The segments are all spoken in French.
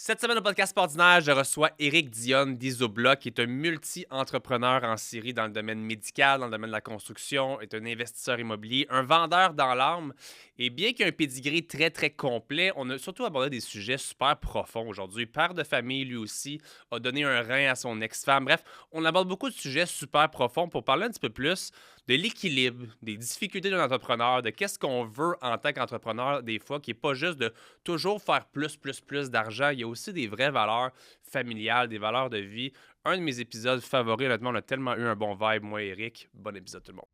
Cette semaine au podcast ordinaire, je reçois Éric Dionne d'Isobloc, qui est un multi-entrepreneur en série dans le domaine médical, dans le domaine de la construction, est un investisseur immobilier, un vendeur dans l'âme. Et bien qu'il y ait un pédigré très, très complet, on a surtout abordé des sujets super profonds aujourd'hui. Père de famille, lui aussi, a donné un rein à son ex-femme. Bref, on aborde beaucoup de sujets super profonds pour parler un petit peu plus de l'équilibre, des difficultés d'un entrepreneur, de qu'est-ce qu'on veut en tant qu'entrepreneur des fois, qui n'est pas juste de toujours faire plus d'argent. Il y a aussi des vraies valeurs familiales, des valeurs de vie. Un de mes épisodes favoris, honnêtement, on a tellement eu un bon vibe, moi et Eric. Bon épisode tout le monde.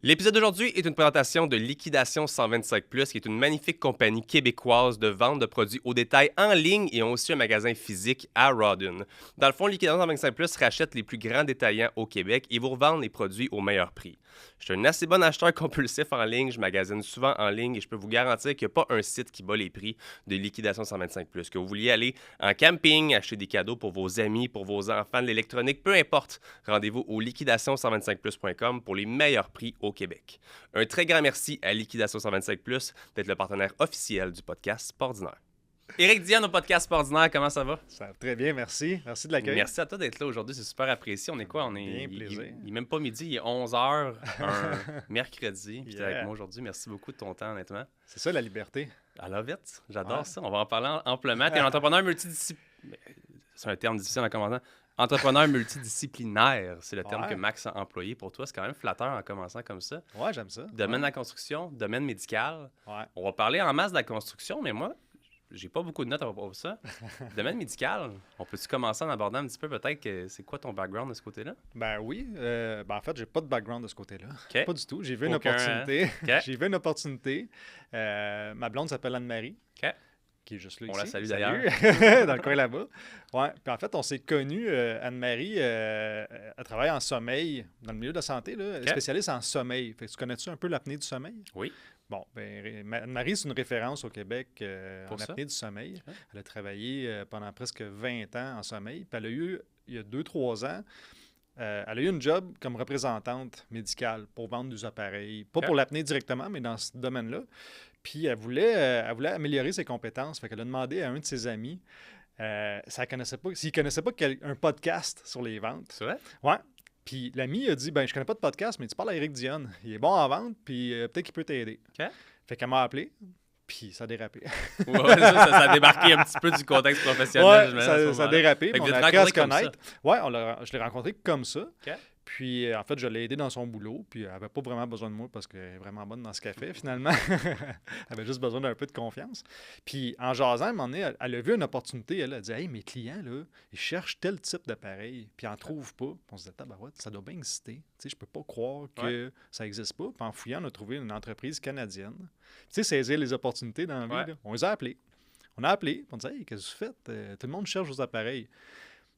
L'épisode d'aujourd'hui est une présentation de Liquidation 125+, qui est une magnifique compagnie québécoise de vente de produits au détail en ligne et ont aussi un magasin physique à Rawdon. Dans le fond, Liquidation 125+ rachète les plus grands détaillants au Québec et vous revendent les produits au meilleur prix. Je suis un assez bon acheteur compulsif en ligne, je magasine souvent en ligne et je peux vous garantir qu'il n'y a pas un site qui bat les prix de Liquidation 125+. Que vous vouliez aller en camping, acheter des cadeaux pour vos amis, pour vos enfants, de l'électronique, peu importe, rendez-vous au liquidation125plus.com pour les meilleurs prix au Québec. Un très grand merci à Liquidation 125+ d'être le partenaire officiel du podcast Sportdinaire. Éric Dionne au podcast Sportdinaire, comment ça va? Ça va très bien, merci. Merci de l'accueil. Merci à toi d'être là aujourd'hui, c'est super apprécié. On est quoi? Bien plaisir. Il est même pas midi, il est 11h, un mercredi. Puis t'es avec moi aujourd'hui, merci beaucoup de ton temps, honnêtement. C'est ça la liberté. I love it, j'adore ça. On va en parler amplement. T'es un entrepreneur multidisciplinaire. C'est un terme difficile en commençant. Entrepreneur multidisciplinaire, c'est le terme que Max a employé pour toi. C'est quand même flatteur en commençant comme ça. Ouais, j'aime ça. Domaine de la construction, domaine médical. Ouais. On va parler en masse de la construction, mais moi, j'ai pas beaucoup de notes à propos de ça. Domaine médical, on peut-tu commencer en abordant un petit peu peut-être que c'est quoi ton background de ce côté-là? Ben oui. En fait, j'ai pas de background de ce côté-là. Okay. Pas du tout. J'ai vu une opportunité. Okay. J'ai vu une opportunité. Ma blonde s'appelle Anne-Marie. Okay. Qui est juste là on ici. La salue d'ailleurs. Dans le coin là-bas. Ouais. Puis en fait, on s'est connus. Anne-Marie, elle travaille en sommeil dans le milieu de la santé. Là. Elle est spécialiste en sommeil. Fait que tu connais-tu un peu l'apnée du sommeil? Oui. Bon, Anne-Marie, c'est une référence au Québec en apnée du sommeil. Okay. Elle a travaillé pendant presque 20 ans en sommeil. Puis elle a eu, il y a 2-3 ans, elle a eu une job comme représentante médicale pour vendre des appareils. Pas pour l'apnée directement, mais dans ce domaine-là. Puis elle voulait améliorer ses compétences. Fait qu'elle a demandé à un de ses amis s'il ne connaissait pas un podcast sur les ventes. C'est vrai? Ouais. Puis l'ami a dit, je connais pas de podcast, mais tu parles à Éric Dionne. Il est bon en vente, puis peut-être qu'il peut t'aider. OK. Fait qu'elle m'a appelé, puis ça a dérapé. Ouais, ça a débarqué un petit peu du contexte professionnel. Ouais, ça a dérapé. On a appris à se connaître. Ouais, je l'ai rencontré comme ça. OK. Puis, en fait, je l'ai aidé dans son boulot. Puis, elle n'avait pas vraiment besoin de moi parce qu'elle est vraiment bonne dans ce qu'elle fait, finalement. Elle avait juste besoin d'un peu de confiance. Puis, en jasant, à un moment donné, elle a vu une opportunité. Elle a dit « Hey, mes clients, là, ils cherchent tel type d'appareil, puis ils n'en trouvent pas. » Puis on se dit « Tabarouette, ça doit bien exister. Tu sais, je peux pas croire que ça n'existe pas. » Puis, en fouillant, on a trouvé une entreprise canadienne. Tu sais, saisir les opportunités dans la vie. Là. On les a appelés. On a appelé. On dit « Hey, qu'est-ce que vous faites? Tout le monde cherche vos appareils. »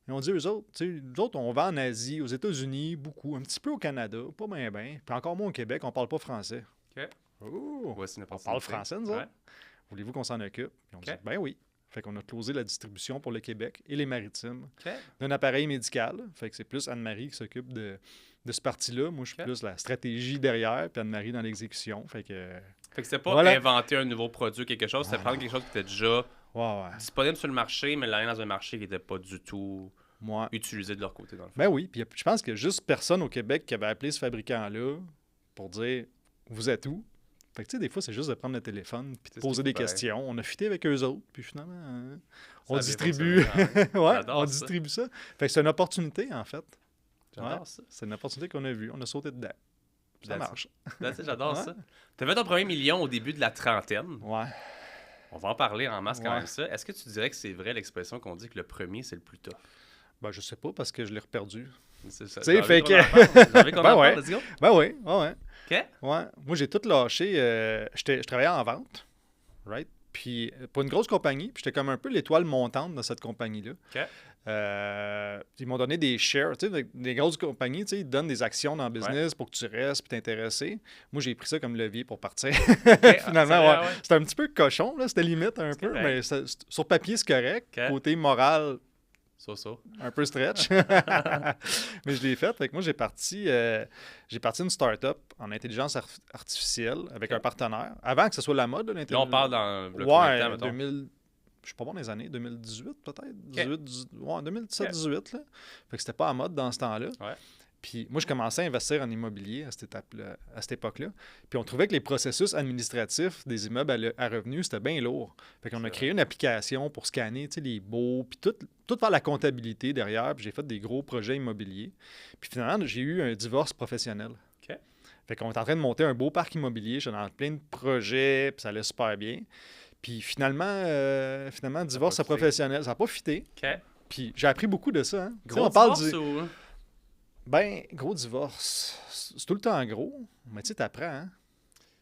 Et on dit, nous autres, on va en Asie, aux États-Unis, beaucoup, un petit peu au Canada, pas bien, puis encore moins au Québec, on ne parle pas français. OK. Oh, on parle français, nous autres. Voulez-vous qu'on s'en occupe? Et on dit, ben oui. Fait qu'on a closé la distribution pour le Québec et les Maritimes d'un appareil médical. Fait que c'est plus Anne-Marie qui s'occupe de ce parti-là. Moi, je suis plus la stratégie derrière, puis Anne-Marie dans l'exécution. Fait que c'était pas inventer un nouveau produit ou quelque chose, c'était prendre quelque chose qui était déjà disponible sur le marché, mais l'amener dans un marché qui n'était pas du tout utilisé de leur côté, dans le fond. Ben oui, puis je pense qu'il y a juste personne au Québec qui avait appelé ce fabricant-là pour dire « Vous êtes où? » Fait que tu sais, des fois, c'est juste de prendre le téléphone puis de poser des questions. On a fité avec eux autres, puis finalement, on distribue. On distribue ça. Fait que c'est une opportunité, en fait. J'adore ça. C'est une opportunité qu'on a vue. On a sauté dedans. Ça marche. J'adore ça. Tu as fait ton premier million au début de la trentaine. Ouais. On va en parler en masse quand même ça. Est-ce que tu dirais que c'est vrai l'expression qu'on dit que le premier, c'est le plus tough? Ben, je sais pas, parce que je l'ai reperdu. C'est ça. Tu sais, fait que... Oui. OK. Ouais. Moi, j'ai tout lâché. Je travaillais en vente, right? Puis, pour une grosse compagnie, puis j'étais comme un peu l'étoile montante de cette compagnie-là. OK. Ils m'ont donné des shares. Tu sais, des grosses compagnies, tu sais, ils te donnent des actions dans le business pour que tu restes et t'intéresser. Moi, j'ai pris ça comme levier pour partir. Finalement, c'était un petit peu cochon, là. C'était limite un peu, mais sur papier, c'est correct. Côté moral, Ça. Un peu stretch. Mais je l'ai fait. Fait que moi, j'ai parti une start-up en intelligence artificielle avec un partenaire. Avant que ce soit la mode, Là, l'intelligence. on parle dans le combien de temps, Ouais, mettons? 2000. Je suis pas bon dans les années, 2018 peut-être. 2017-18, là. Fait que c'était pas à mode dans ce temps-là. Ouais. Puis moi, je commençais à investir en immobilier à cette époque-là. Puis on trouvait que les processus administratifs des immeubles à revenus, c'était bien lourd. Fait qu'on a créé une application pour scanner, tu sais, les baux, puis tout faire la comptabilité derrière. Puis j'ai fait des gros projets immobiliers. Puis finalement, j'ai eu un divorce professionnel. OK. Fait qu'on est en train de monter un beau parc immobilier. J'étais dans plein de projets, puis ça allait super bien. Puis finalement, divorce professionnel, ça n'a pas fité. OK. Puis j'ai appris beaucoup de ça. Hein. Gros on parle divorce ou... Ben, gros divorce, c'est tout le temps gros, mais tu sais, t'apprends, hein?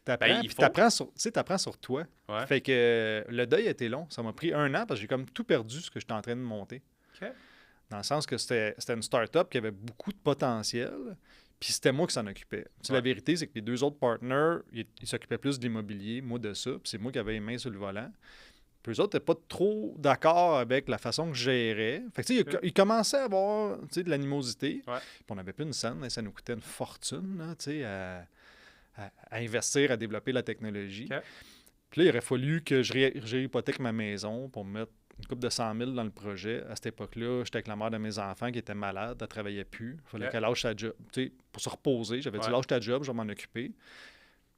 Ben, il faut. T'apprends sur toi. Ouais. Fait que le deuil a été long. Ça m'a pris 1 an parce que j'ai comme tout perdu ce que j'étais en train de monter. OK. Dans le sens que c'était une start-up qui avait beaucoup de potentiel, puis c'était moi qui s'en occupais. La vérité, c'est que les 2 autres partners, ils s'occupaient plus de l'immobilier, moi de ça, puis c'est moi qui avais les mains sur le volant. Puis eux autres n'étaient pas trop d'accord avec la façon que je gérais. Fait que, tu sais, ils commençaient à avoir, tu sais, de l'animosité. Ouais. Puis on n'avait plus une scène, et ça nous coûtait une fortune, là, tu sais, à investir, à développer la technologie. OK. Puis là, il aurait fallu que je réhypothèque ma maison pour me mettre une coupe de 100 000 dans le projet. À cette époque-là, j'étais avec la mère de mes enfants qui était malade, elle ne travaillait plus. Il fallait qu'elle lâche sa job. Tu sais, pour se reposer, j'avais dit lâche ta job, je vais m'en occuper.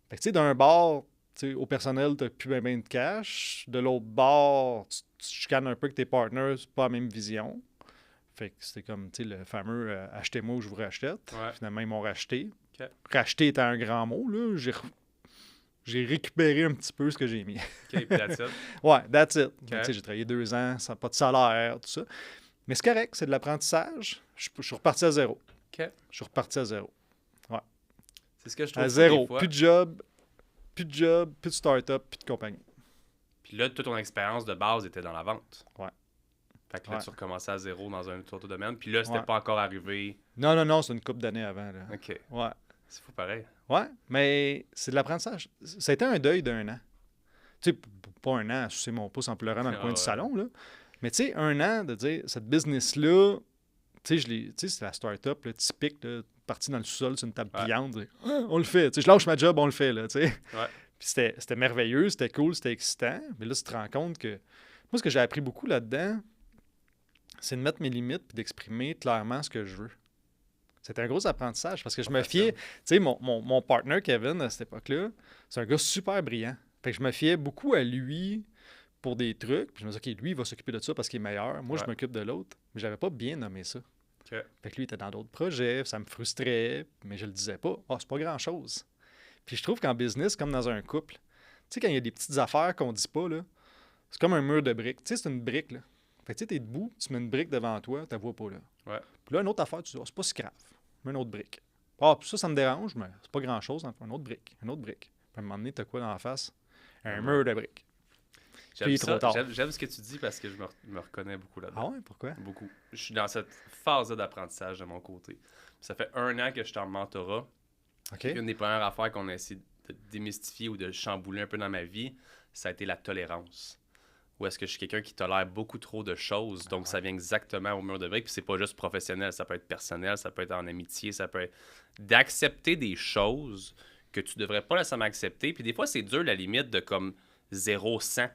Fait que, tu sais, d'un bord, t'sais, au personnel, tu n'as plus bien de cash. De l'autre bord, tu chicanes un peu que tes partners, c'est pas la même vision. Fait que c'était comme le fameux achetez-moi ou je vous rachète. Ouais. Finalement, ils m'ont racheté. Okay. Racheter était un grand mot. Là. J'ai récupéré un petit peu ce que j'ai mis. OK, that's it. Ouais, that's it. Okay. J'ai travaillé 2 ans, sans pas de salaire, tout ça. Mais c'est correct, c'est de l'apprentissage. Je suis reparti à zéro. OK. Je suis reparti à zéro. Ouais. C'est ce que je trouve. À zéro. Plus de job, plus de start-up, plus de compagnie. Puis là, toute ton expérience de base était dans la vente. Ouais. Fait que là, tu recommençais à zéro dans un autre domaine. Puis là, c'était Ouais. pas encore arrivé. Non, c'est une couple d'années avant. Là. OK. Ouais. C'est fou pareil. Ouais, mais c'est de l'apprentissage. Ça a été un deuil d'1 an. Tu sais, pas 1 an à sucer mon pouce en pleurant dans le coin du salon, là. Mais tu sais, 1 an de dire, cette business-là, tu sais, c'est la start-up là, typique, là, partie dans le sous-sol sur une table pliante. On le fait. Tu sais, je lâche ma job, on le fait, là, tu sais. Ouais. Puis c'était merveilleux, c'était cool, c'était excitant. Mais là, tu te rends compte que... Moi, ce que j'ai appris beaucoup là-dedans, c'est de mettre mes limites puis d'exprimer clairement ce que je veux. C'était un gros apprentissage parce que je me fiais... Tu sais, mon partner Kevin, à cette époque-là, c'est un gars super brillant. Fait que je me fiais beaucoup à lui pour des trucs. Puis je me disais, OK, lui, il va s'occuper de ça parce qu'il est meilleur. Moi, je m'occupe de l'autre. Mais j'avais pas bien nommé ça. Okay. Fait que lui, il était dans d'autres projets. Ça me frustrait. Mais je le disais pas. Ah, c'est pas grand-chose. Puis je trouve qu'en business, comme dans un couple, tu sais, quand il y a des petites affaires qu'on dit pas, là, c'est comme un mur de briques. Tu sais, c'est une brique, là. Fait que tu sais, t'es debout, tu mets une brique devant toi, tu la vois pas, là. Ouais. Puis là, une autre affaire, tu dis, oh, c'est pas si grave. Mets une autre brique. Ah, puis ça me dérange, mais c'est pas grand-chose. Une autre brique. Une autre brique. Puis à un moment donné, t'as quoi dans la face? Un mur de briques. J'aime ce que tu dis parce que je me reconnais beaucoup là-dedans. Ah ouais, pourquoi? Beaucoup. Je suis dans cette phase d'apprentissage de mon côté. Ça fait 1 an que je suis en mentorat. OK. Une des premières affaires qu'on a essayé de démystifier ou de chambouler un peu dans ma vie, ça a été la tolérance. Ou est-ce que je suis quelqu'un qui tolère beaucoup trop de choses, donc ça vient exactement au mur de briques, puis c'est pas juste professionnel, ça peut être personnel, ça peut être en amitié, ça peut être d'accepter des choses que tu devrais pas nécessairement accepter, puis des fois c'est dur la limite de comme 0-100.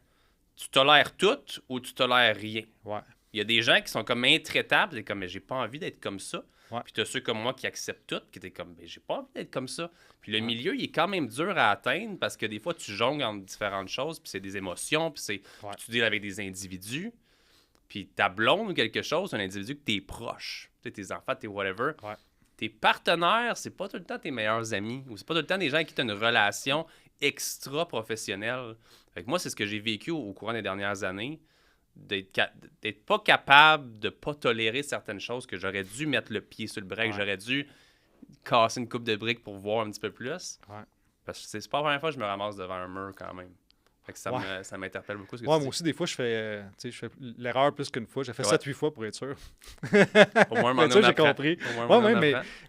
Tu tolères tout ou tu tolères rien. Ouais. Il y a des gens qui sont comme intraitables, c'est comme mais j'ai pas envie d'être comme ça. Ouais. Puis tu as ceux comme moi qui acceptent tout, qui étaient comme mais j'ai pas envie d'être comme ça. Puis le milieu, il est quand même dur à atteindre parce que des fois tu jongles entre différentes choses, puis c'est des émotions, puis c'est puis tu deals avec des individus. Puis ta blonde ou quelque chose, c'est un individu que t'es proche. Tu sais, tes enfants, tes whatever. Ouais. Tes partenaires, c'est pas tout le temps tes meilleurs amis ou c'est pas tout le temps des gens avec qui tu as une relation extra professionnelle. Fait que moi, c'est ce que j'ai vécu au courant des dernières années. D'être pas capable de pas tolérer certaines choses, que j'aurais dû mettre le pied sur le break, j'aurais dû casser une coupe de briques pour voir un petit peu plus. Ouais. Parce que c'est pas la première fois que je me ramasse devant un mur quand même. Fait que ça m'interpelle beaucoup ce que tu dis. Moi aussi, des fois, je fais l'erreur plus qu'une fois. J'ai fait 7-8 fois pour être sûr. Au moins, mon j'ai compris.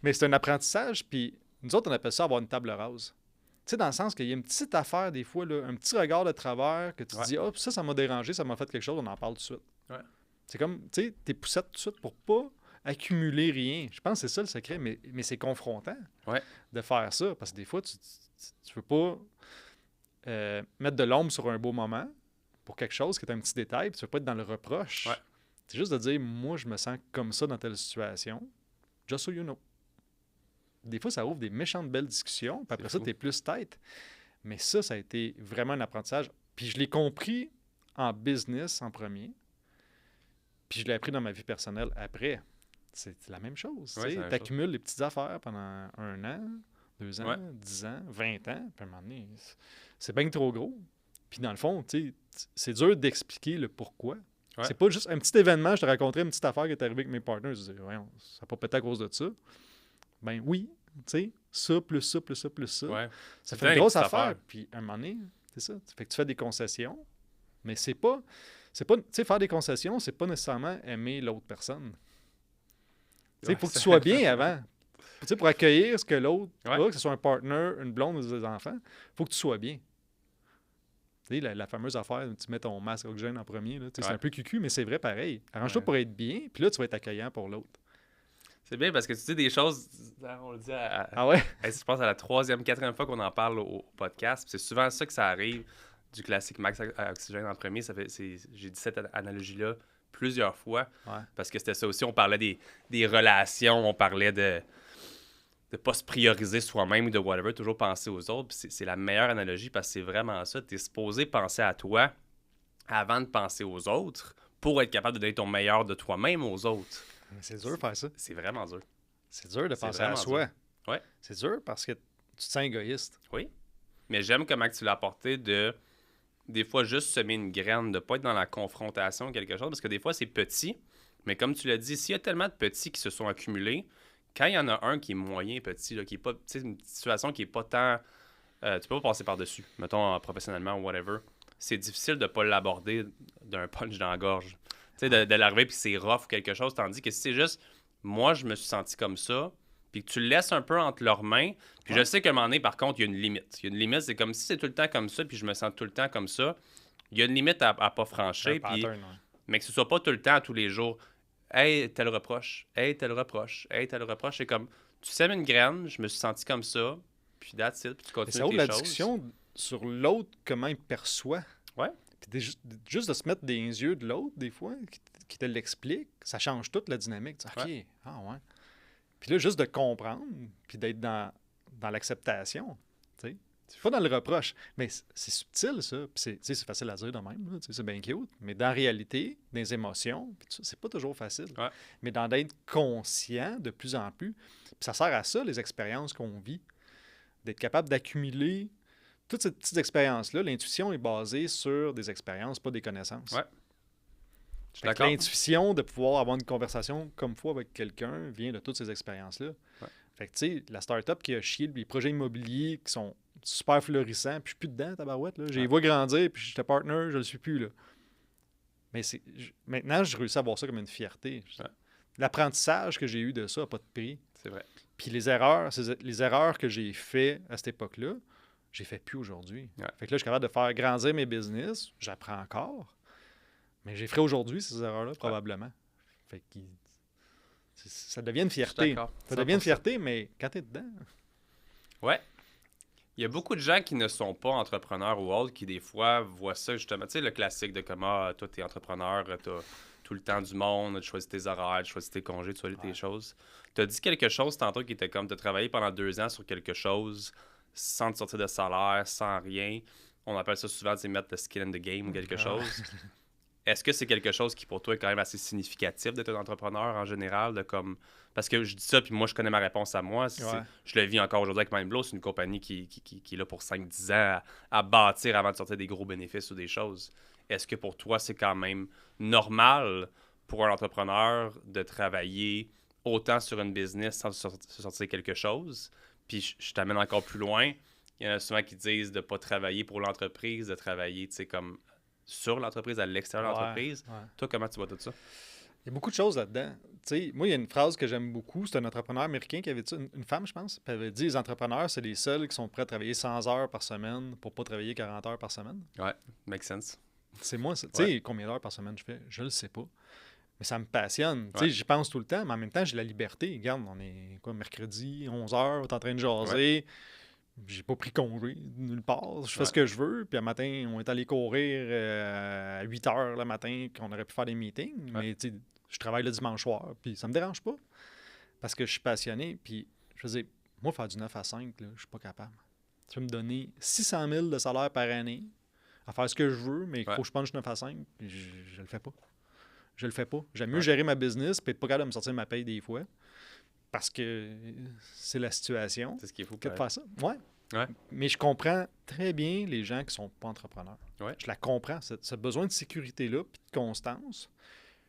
Mais c'est un apprentissage. Puis nous autres, on appelle ça avoir une table rase. Tu sais, dans le sens qu'il y a une petite affaire, des fois, là, un petit regard de travers que tu dis « Ah, ça m'a dérangé, ça m'a fait quelque chose, on en parle tout de suite. » C'est comme, tu sais, t'es poussé tout de suite pour pas accumuler rien. Je pense que c'est ça le secret, mais c'est confrontant de faire ça. Parce que des fois, tu veux pas mettre de l'ombre sur un beau moment pour quelque chose qui est un petit détail, puis tu veux pas être dans le reproche. Ouais. C'est juste de dire, moi, je me sens comme ça dans telle situation. Just so you know. Des fois, ça ouvre des méchantes belles discussions, puis après ça, t'es plus tête. Mais ça a été vraiment un apprentissage. Puis je l'ai compris en business en premier, puis je l'ai appris dans ma vie personnelle après. C'est la même chose. Ouais, Tu accumules les petites affaires pendant 1 an, 2 ans, 10 ans, 20 ans, puis à un moment donné, c'est bien trop gros. Puis dans le fond, c'est dur d'expliquer le pourquoi. Ouais. C'est pas juste un petit événement, je te raconterais une petite affaire qui est arrivée avec mes partners. Je disais, voyons, ça n'a pas pété à cause de ça. Ben oui, tu sais, ça, plus ça, plus ça, plus ça. Ouais. Ça fait une grosse affaire. Puis à un moment donné, c'est ça. Fait que tu fais des concessions, mais c'est pas tu sais, faire des concessions, c'est pas nécessairement aimer l'autre personne. Tu sais, il faut que tu sois bien avant. Tu sais, pour accueillir ce que l'autre a, que ce soit un partner, une blonde ou des enfants, il faut que tu sois bien. Tu sais, la fameuse affaire, tu mets ton masque oxygène en premier, là, c'est un peu cucu, mais c'est vrai pareil. Arrange-toi pour être bien, puis là, tu vas être accueillant pour l'autre. C'est bien parce que tu dis des choses, on le dit je pense à la 3e, 4e fois qu'on en parle au podcast, c'est souvent ça que ça arrive, du classique max à oxygène en premier. J'ai dit cette analogie-là plusieurs fois, parce que c'était ça aussi, on parlait des relations, on parlait de pas se prioriser soi-même ou de whatever, toujours penser aux autres. Puis c'est la meilleure analogie parce que c'est vraiment ça. Tu es supposé penser à toi avant de penser aux autres pour être capable de donner ton meilleur de toi-même aux autres. Mais c'est dur de faire ça. C'est vraiment dur. C'est dur de penser à soi. Ouais. C'est dur parce que tu te sens égoïste. Oui. Mais j'aime comment tu l'as apporté de des fois juste semer une graine, de pas être dans la confrontation ou quelque chose, parce que des fois c'est petit, mais comme tu l'as dit, s'il y a tellement de petits qui se sont accumulés, quand il y en a un qui est moyen petit, là, qui est pas, tu sais, une situation qui est pas tant, tu peux pas passer par-dessus, mettons professionnellement ou whatever, c'est difficile de pas l'aborder d'un punch dans la gorge. Tu sais, de l'arriver puis c'est rough ou quelque chose, tandis que si c'est juste, moi je me suis senti comme ça, puis que tu le laisses un peu entre leurs mains, puis je sais qu'à un moment donné, par contre, il y a une limite. Il y a une limite, c'est comme si c'est tout le temps comme ça, puis je me sens tout le temps comme ça. Il y a une limite à pas franchir, puis mais que ce soit pas tout le temps, tous les jours. Hey, tel reproche, hey, tel reproche, hey, tel reproche. C'est comme, tu sèmes une graine, je me suis senti comme ça, puis that's it, puis tu continues tes choses. C'est la discussion sur l'autre, comment il perçoit. Ouais. Puis juste de se mettre dans les yeux de l'autre, des fois, qui te l'explique, ça change toute la dynamique. OK, ouais. Puis là, juste de comprendre, puis d'être dans l'acceptation, tu sais. C'est pas dans le reproche, mais c'est subtil, ça. Puis c'est facile à dire de même, là, c'est bien cute. Mais dans la réalité, dans les émotions, c'est pas toujours facile. Ouais. Mais d'être conscient de plus en plus, puis ça sert à ça, les expériences qu'on vit, d'être capable d'accumuler toutes ces petites expériences-là. L'intuition est basée sur des expériences, pas des connaissances. Ouais. L'intuition de pouvoir avoir une conversation comme fois avec quelqu'un vient de toutes ces expériences-là. Ouais. Fait que, tu sais, la start-up qui a chié, les projets immobiliers qui sont super florissants, puis je suis plus dedans, tabarouette, là. J'ai les vois grandir, puis j'étais partner, je le suis plus, là. Mais maintenant, je réussis à voir ça comme une fierté. Ouais. L'apprentissage que j'ai eu de ça n'a pas de prix. C'est vrai. Puis les erreurs que j'ai faites à cette époque-là, j'ai fait plus aujourd'hui. Ouais. Fait que là, je suis capable de faire grandir mes business, j'apprends encore. Mais j'ai fait aujourd'hui ces erreurs-là, probablement. Fait que ça devient une fierté. Ça devient une fierté, mais quand t'es dedans... Ouais. Il y a beaucoup de gens qui ne sont pas entrepreneurs ou autres qui, des fois, voient ça, justement. Tu sais, le classique de comment, toi, t'es entrepreneur, t'as tout le temps du monde, tu choisis tes horaires, tu choisis tes congés, tu choisis tes choses. T'as dit quelque chose tantôt qui était comme, t'as travaillé pendant 2 ans sur quelque chose sans te sortir de salaire, sans rien. On appelle ça souvent, tu sais, mettre le skin in the game ou quelque chose. Est-ce que c'est quelque chose qui, pour toi, est quand même assez significatif d'être un entrepreneur en général? Parce que je dis ça, puis moi, je connais ma réponse à moi. Je le vis encore aujourd'hui avec Mindblow. C'est une compagnie qui est là pour 5-10 ans à bâtir avant de sortir des gros bénéfices ou des choses. Est-ce que pour toi, c'est quand même normal pour un entrepreneur de travailler autant sur une business sans se sortir quelque chose? Puis je t'amène encore plus loin. Il y en a souvent qui disent de ne pas travailler pour l'entreprise, de travailler, tu sais, comme... sur l'entreprise, à l'extérieur de l'entreprise. Ouais. Toi, comment tu vois tout ça? Il y a beaucoup de choses là-dedans. T'sais, moi, il y a une phrase que j'aime beaucoup. C'est un entrepreneur américain qui avait dit, une femme, je pense, qui avait dit, les entrepreneurs, c'est les seuls qui sont prêts à travailler 100 heures par semaine pour pas travailler 40 heures par semaine. Ouais, make sense. C'est moi. Tu sais, combien d'heures par semaine je fais? Je le sais pas. Mais ça me passionne. Tu sais, j'y pense tout le temps, mais en même temps, j'ai la liberté. Regarde, on est quoi, mercredi, 11h, on est en train de jaser. J'ai pas pris congé nulle part. Je fais ce que je veux. Puis un matin, on est allé courir à 8h le matin, qu'on aurait pu faire des meetings. Mais tu sais, je travaille le dimanche soir, puis ça me dérange pas. Parce que je suis passionné. Puis je faisais, moi, faire du 9 à 5, là, je suis pas capable. Tu vas me donner 600 000 de salaire par année à faire ce que je veux, mais il faut que je punche 9 à 5, puis je le fais pas. Je le fais pas. J'aime mieux gérer ma business puis être pas capable de me sortir ma paye des fois. Parce que c'est la situation. C'est ce qu'il faut que de faire ça. Ouais. Ouais. Mais je comprends très bien les gens qui sont pas entrepreneurs. Ouais. Je la comprends. Ce besoin de sécurité-là, puis de constance,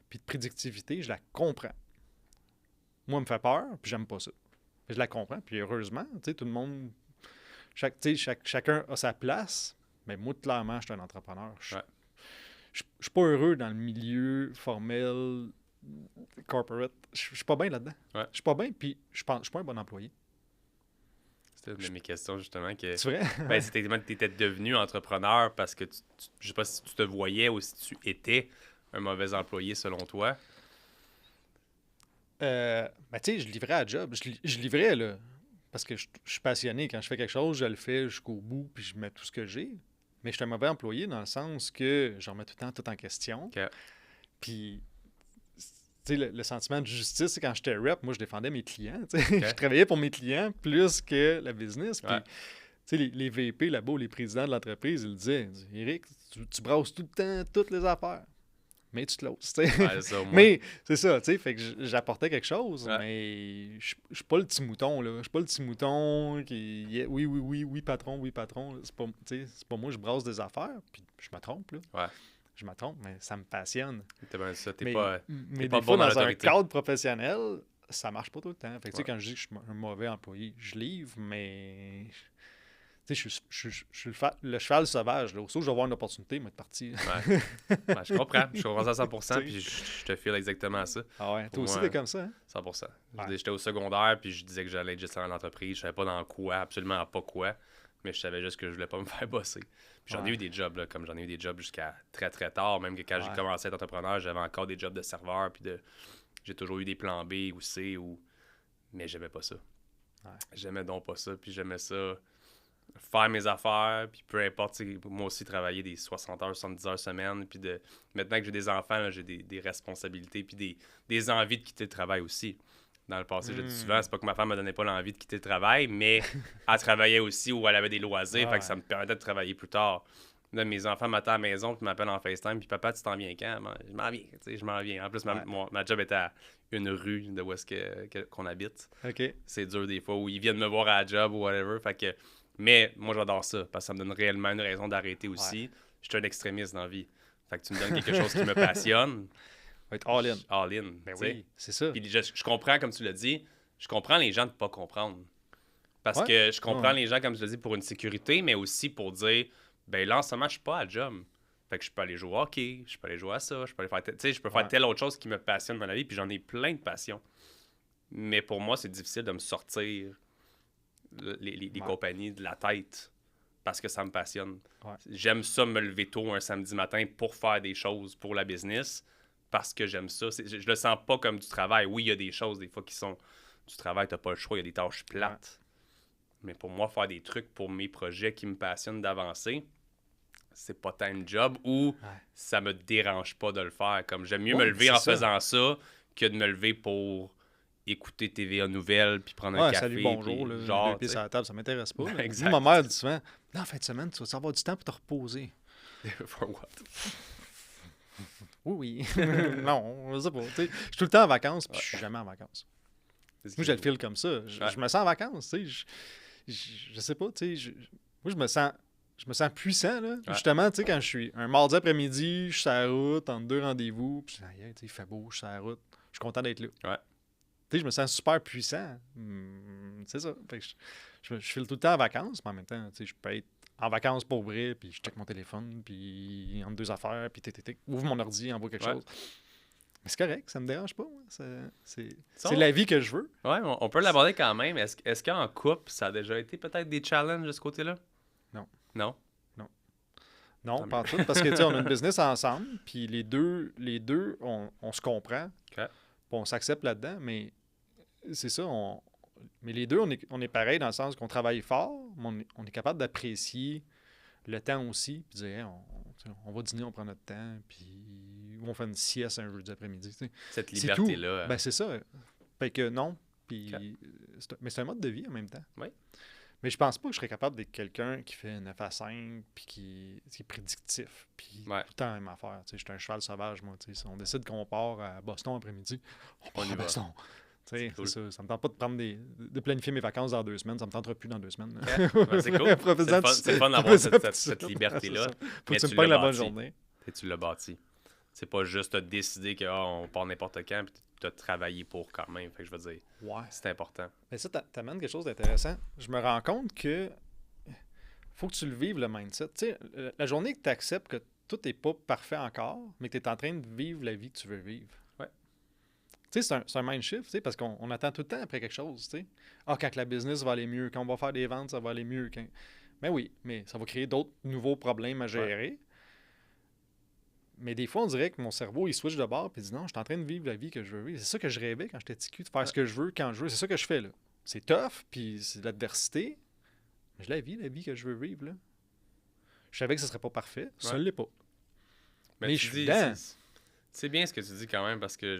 puis de prédictivité, je la comprends. Moi, elle me fait peur, puis j'aime pas ça. Mais je la comprends, puis heureusement, tu sais, tout le monde... chacun a sa place, mais moi, clairement, je suis un entrepreneur. Je suis pas heureux dans le milieu formel, corporate. Je suis pas bien là-dedans. Ouais. Je suis pas bien, puis je suis pas un bon employé. C'était une de mes questions, justement. Que... C'est vrai? Ben, c'était tu étais devenu entrepreneur parce que je sais pas si tu te voyais ou si tu étais un mauvais employé selon toi. Ben, tu sais, je livrais à job. Je livrais, là, parce que je suis passionné. Quand je fais quelque chose, je le fais jusqu'au bout, puis je mets tout ce que j'ai. Mais je suis un mauvais employé dans le sens que je remets tout le temps tout en question. Okay. Puis, tu sais, le sentiment de justice, c'est quand j'étais rep, moi, je défendais mes clients. Okay. Je travaillais pour mes clients plus que la business. Puis, tu sais, les VP là-bas, les présidents de l'entreprise, ils disaient, Éric, tu brasses tout le temps toutes les affaires. Mais tu te loses, tu sais. Ouais, mais c'est ça, tu sais, fait que j'apportais quelque chose, mais je suis pas le petit mouton, là. Je suis pas le petit mouton qui... Oui, patron. C'est pas moi, je brasse des affaires, puis je me trompe, là. Ouais. Je me trompe, mais ça me passionne. T'es bien ça, mais pas des bon fois, dans dans un l'autorité. cadre professionnel, ça marche pas tout le temps. Fait que, tu sais, quand je dis que je suis un mauvais employé, je livre, mais... Tu sais, je suis le cheval sauvage. Là. Au saut, je vais avoir une opportunité, mais de partir. Ouais, je comprends. Je comprends ça à 100%, puis je te file exactement ça. Ah ouais, toi aussi, t'es comme ça, hein? 100%. Ouais. J'étais au secondaire, puis je disais que j'allais être gestionnaire d'entreprise. Je savais pas dans quoi, absolument pas quoi, mais je savais juste que je voulais pas me faire bosser. Puis j'en ai eu des jobs, là, comme j'en ai eu des jobs jusqu'à très, très tard. Même que quand j'ai commencé à être entrepreneur, j'avais encore des jobs de serveur, puis j'ai toujours eu des plans B ou C, mais j'aimais pas ça. Ouais. J'aimais donc pas ça, puis j'aimais ça... faire mes affaires, puis peu importe, moi aussi travailler des 60 heures, 70 heures semaine, puis maintenant que j'ai des enfants, là, j'ai des responsabilités, puis des envies de quitter le travail aussi. Dans le passé, je le dis souvent, c'est pas que ma femme me donnait pas l'envie de quitter le travail, mais elle travaillait aussi ou elle avait des loisirs, fait que ça me permettait de travailler plus tard. Là, mes enfants m'attendent à la maison, puis m'appellent en FaceTime, puis papa, tu t'en viens quand? Je m'en viens, je m'en viens. En plus, ma job était à une rue de où est-ce qu'on habite. OK. C'est dur des fois, où ils viennent me voir à la job ou whatever, fait que... Mais moi, j'adore ça, parce que ça me donne réellement une raison d'arrêter aussi. Ouais. Je suis un extrémiste dans la vie. Fait que tu me donnes quelque chose qui me passionne. Va être all-in. All-in. Ben oui, c'est ça. Puis je comprends, comme tu l'as dit, je comprends les gens de ne pas comprendre. Parce que je comprends les gens, comme tu l'as dit, pour une sécurité, mais aussi pour dire, ben là, en ce moment, je suis pas à job. Fait que je peux aller jouer au hockey, je peux aller jouer à ça, je peux aller faire... Tu sais, je peux faire telle autre chose qui me passionne dans la vie, puis j'en ai plein de passions. Mais pour moi, c'est difficile de me sortir... les compagnies de la tête parce que ça me passionne. Ouais. J'aime ça me lever tôt un samedi matin pour faire des choses pour la business parce que j'aime ça. Je le sens pas comme du travail. Oui, il y a des choses des fois qui sont du travail, t'as pas le choix, il y a des tâches plates. Ouais. Mais pour moi, faire des trucs pour mes projets qui me passionnent d'avancer, c'est pas tant un job où ça me dérange pas de le faire. Comme j'aime mieux me lever en faisant ça que de me lever pour écouter TVA Nouvelles puis prendre un café. Salut, bonjour, puis, là, genre, deux pieds sur la table, ça m'intéresse pas. Exact. Ma mère dit souvent, en fin de semaine, tu vas avoir du temps pour te reposer. For what? Oui. Non, je sais pas. Je suis tout le temps en vacances, puis je suis jamais en vacances. Moi, je le file comme ça. Je me sens en vacances, tu sais. Je sais pas, tu sais. Moi, je me sens puissant, là. Ouais. Justement, tu sais, quand je suis un mardi après-midi, je suis sur la route, entre deux rendez-vous, puis il fait beau, je suis sur la route. Je suis content d'être là. Ouais. Tu sais, je me sens super puissant. C'est ça. Fait que je file tout le temps en vacances, mais en même temps, tu sais, je peux être en vacances pour vrai, puis je check mon téléphone, puis entre deux affaires, puis ouvre mon ordi, envoie quelque chose. Mais c'est correct, ça me dérange pas. C'est la vie que je veux. Ouais, on peut l'aborder quand même. Est-ce qu'en couple, ça a déjà été peut-être des challenges de ce côté-là? Non. Non? Non. Non, Tant pas en mieux. tout, parce que, tu sais, on a une business ensemble, puis les deux on se comprend, OK. puis on s'accepte là-dedans, mais c'est ça, mais les deux, on est pareil dans le sens qu'on travaille fort, mais on est capable d'apprécier le temps aussi, puis dire, hey, tu sais, on va dîner, on prend notre temps, puis on fait une sieste un jeudi après-midi. Tu sais. Cette C'est tout. liberté-là. Ben, c'est ça. Fait que non, puis, OK. mais c'est un mode de vie en même temps. Oui. Mais je pense pas que je serais capable d'être quelqu'un qui fait 9 à 5, puis qui est prédictif, puis Ouais. tout le temps la même affaire. Tu sais, je suis un cheval sauvage, moi. Tu sais, si on décide qu'on part à Boston après-midi, on part y à va. Boston. Tu sais, C'est cool. c'est ça. Ça me tente pas de prendre de planifier mes vacances dans 2 semaines. Ça me tentera plus dans 2 semaines. OK. Ouais, c'est cool. C'est le fun d'avoir cette liberté-là. Faut Mais que tu tu me pognes l'as la bonne bâti. journée. Et tu l'as bâti. C'est pas juste de décider que on part n'importe quand puis tu as travaillé pour quand même. Fait que je veux dire, Ouais. c'est important. Mais ça, t'amènes quelque chose d'intéressant. Je me rends compte que faut que tu le vives, le mindset. Tu sais, la journée que tu acceptes que tout n'est pas parfait encore, mais que tu es en train de vivre la vie que tu veux vivre. Ouais. Tu sais, c'est un mind shift, tu sais, parce qu'on attend tout le temps après quelque chose, tu sais. Ah, quand la business va aller mieux, quand on va faire des ventes, ça va aller mieux. Ben oui, mais ça va créer d'autres nouveaux problèmes à gérer. Mais des fois, on dirait que mon cerveau, il switch de bord et dit non, je suis en train de vivre la vie que je veux vivre. C'est ça que je rêvais quand j'étais petit cul, de faire ce que je veux quand je veux. C'est ça que je fais, là. C'est tough, puis c'est de l'adversité. Mais je la vie que je veux vivre, là. Je savais que ce serait pas parfait. Ça ne l'est pas. Mais je suis dedans. C'est bien ce que tu dis quand même parce que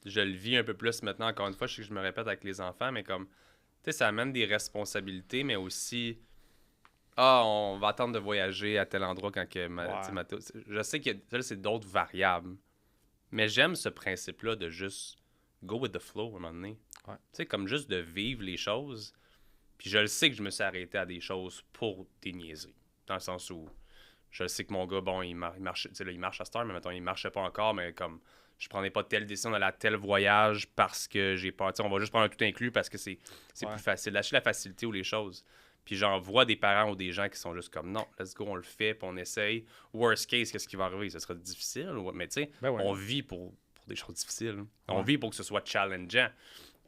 je le vis un peu plus maintenant. Encore une fois, je sais que je me répète avec les enfants, mais comme, tu sais, ça amène des responsabilités, mais aussi, on va attendre de voyager à tel endroit quand que je sais que ça, c'est d'autres variables, mais j'aime ce principe-là de juste go with the flow à un moment donné. Ouais. Tu sais, comme juste de vivre les choses. Puis je le sais que je me suis arrêté à des choses pour des niaiseries. Dans le sens où je sais que mon gars, bon, il marche, tu sais, là, il marche à cette heure, mais mettons, il marchait pas encore, mais comme je prenais pas telle décision d'aller à tel voyage parce que j'ai peur. Tu sais, on va juste prendre un tout inclus parce que c'est plus facile. Lâcher la facilité ou les choses. Puis j'en vois des parents ou des gens qui sont juste comme non, let's go, on le fait, puis on essaye. Worst case, qu'est-ce qui va arriver? Ça sera difficile. Mais tu sais, on vit pour des choses difficiles. On vit pour que ce soit challengeant.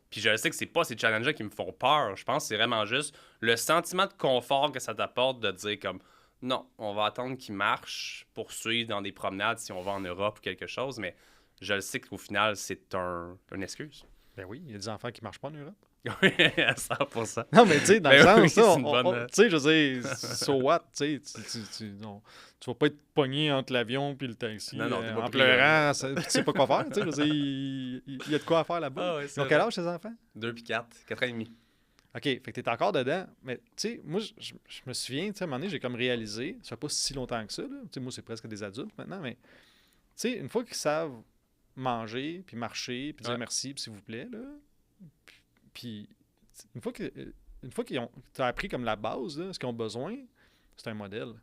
Puis je sais que c'est pas ces challenges qui me font peur. Je pense que c'est vraiment juste le sentiment de confort que ça t'apporte de dire comme non, on va attendre qu'il marche pour suivre dans des promenades si on va en Europe ou quelque chose. Mais je le sais qu'au final, c'est une excuse. Ben oui, il y a des enfants qui marchent pas en Europe. Oui, à 100%. Non, mais tu sais, dans le sens, oui, ça, tu sais, je veux dire, so what, tu sais, tu vas pas être pogné entre l'avion puis le taxi Non, t'es pas en pris, pleurant, puis tu sais pas quoi faire, tu sais, je veux dire, il y a de quoi à faire là-bas. Ah ouais, Ils ont quel âge, ces enfants? 2 puis 4, 4 ans et demi. OK, fait que t'es encore dedans, mais tu sais, moi, je me souviens, tu sais, à un moment donné, j'ai comme réalisé, ça fait pas si longtemps que ça, là, tu sais, moi, c'est presque des adultes maintenant, mais tu sais, une fois qu'ils savent manger, puis marcher, puis dire merci, puis s'il vous plaît, là, puis une fois qu'ils ont t'as appris comme la base, là, ce qu'ils ont besoin, c'est un modèle.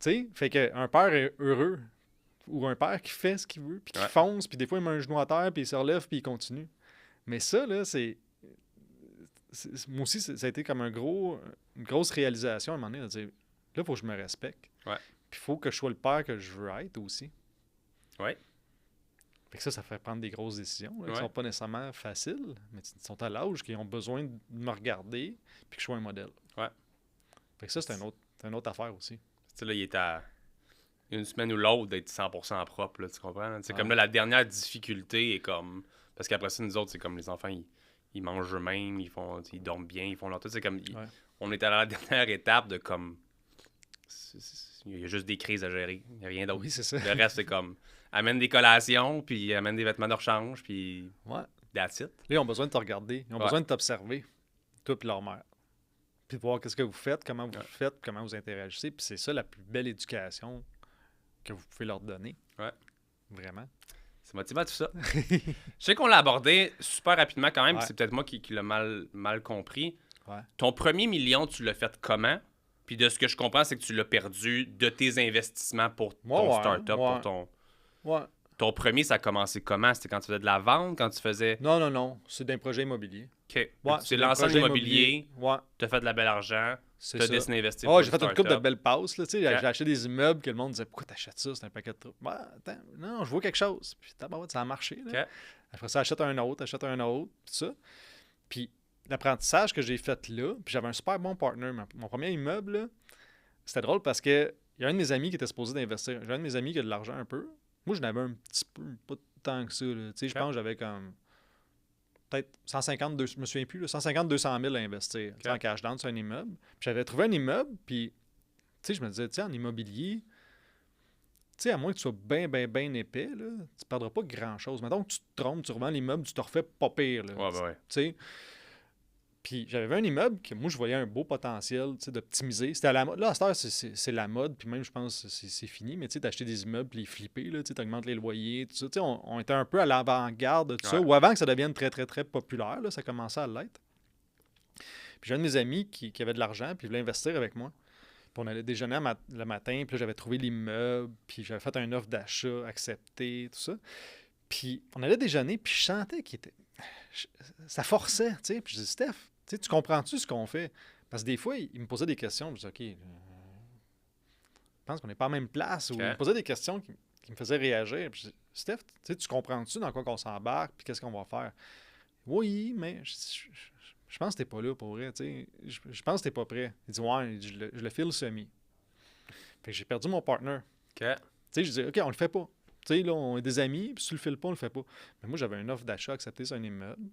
Tu sais, fait qu'un père est heureux, ou un père qui fait ce qu'il veut, puis qui fonce, puis des fois il met un genou à terre, puis il se relève, puis il continue. Mais ça, là, moi aussi, ça a été comme une grosse réalisation à un moment donné, de dire, là, il faut que je me respecte. Ouais. Puis il faut que je sois le père que je veux être aussi. Ouais. Fait que ça fait prendre des grosses décisions là, qui sont pas nécessairement faciles, mais qui sont à l'âge, qui ont besoin de me regarder, puis que je sois un modèle. Ouais. Fait que ça, c'est une autre affaire aussi. Tu sais, là, il est à une semaine ou l'autre d'être 100% propre, là, tu comprends? C'est comme là, la dernière difficulté est comme... Parce qu'après ça, nous autres, c'est comme les enfants, ils mangent eux-mêmes, ils dorment bien, ils font leur tout. C'est comme... On est à la dernière étape de comme... Il y a juste des crises à gérer. Il n'y a rien d'autre. Oui, c'est ça. Le reste, c'est comme... Amène des collations, puis amène des vêtements de rechange, puis... That's it. Là, ils ont besoin de te regarder. Ils ont besoin de t'observer, toi et leur mère. Puis de voir qu'est-ce que vous faites, comment vous faites, comment vous interagissez. Puis c'est ça la plus belle éducation que vous pouvez leur donner. Ouais. Vraiment. C'est motivant tout ça. Je sais qu'on l'a abordé super rapidement quand même, Ouais. c'est peut-être moi qui l'ai mal compris. Ouais. Ton premier million, tu l'as fait comment? Puis de ce que je comprends, c'est que tu l'as perdu de tes investissements pour ton start-up, pour ton... Ouais. Ton premier, ça a commencé comment? C'était quand tu faisais de la vente, quand tu faisais... Non. C'est d'un projet immobilier. OK. Ouais, Tu t'es lancé en immobilier, Ouais. tu as fait de la belle argent, C'est tu as ça. décidé d'investir Oh, pour j'ai le fait une couple de start-up. belles passes. Là, j'ai acheté des immeubles que le monde disait pourquoi t'achètes ça? C'est un paquet de trucs. Attends, non, je vois quelque chose. Puis ça a marché. Là. OK. Après ça, achète un autre, puis ça. Puis l'apprentissage que j'ai fait là, puis j'avais un super bon partner. Mon premier immeuble, là, c'était drôle parce que il y a un de mes amis qui était supposé d'investir. J'ai un de mes amis qui a de l'argent un peu. Moi, j'en avais un petit peu, pas tant que ça. Tu sais, je pense que j'avais comme peut-être 150, je me souviens plus, là, 150, 200 000 à investir en cash down sur un immeuble. Puis j'avais trouvé un immeuble, puis tu sais, je me disais, tu sais, en immobilier, tu sais, à moins que tu sois bien, bien, bien épais, là, tu ne perdras pas grand-chose. Maintenant que tu te trompes, tu revends l'immeuble, tu te refais pas pire. Là, Ouais. tu sais. Puis j'avais vu un immeuble que moi, je voyais un beau potentiel d'optimiser. C'était à la mode. Là, à cette heure, c'est la mode, puis même, je pense que c'est fini. Mais tu sais, d'acheter des immeubles, puis les flipper, tu augmentes les loyers, tout ça. Tu sais, on était un peu à l'avant-garde de tout ça, ou avant que ça devienne très, très, très populaire. Là, ça commençait à l'être. Puis j'ai un de mes amis qui avait de l'argent, puis il voulait investir avec moi. Puis on allait déjeuner le matin, puis là, j'avais trouvé l'immeuble, puis j'avais fait une offre d'achat acceptée, tout ça. Puis on allait déjeuner, puis je sentais qu'il était... Ça forçait, tu sais. Puis je dis, Steph, tu comprends-tu ce qu'on fait? Parce que des fois, il me posait des questions, je dis, OK, je pense qu'on n'est pas à la même place. Ou il me posait des questions qui me faisaient réagir. Puis je dis, Steph, tu comprends-tu dans quoi qu'on s'embarque, puis qu'est-ce qu'on va faire? Oui, mais je pense que t'es pas là pour vrai, tu sais. Je pense que t'es pas prêt. Il dit, ouais, je le file semi. Fait que j'ai perdu mon partner. Tu sais, je dis, OK, on le fait pas. Tu sais, là, on est des amis, puis si tu le files pas, on le fait pas. Mais moi, j'avais une offre d'achat acceptée sur un immeuble.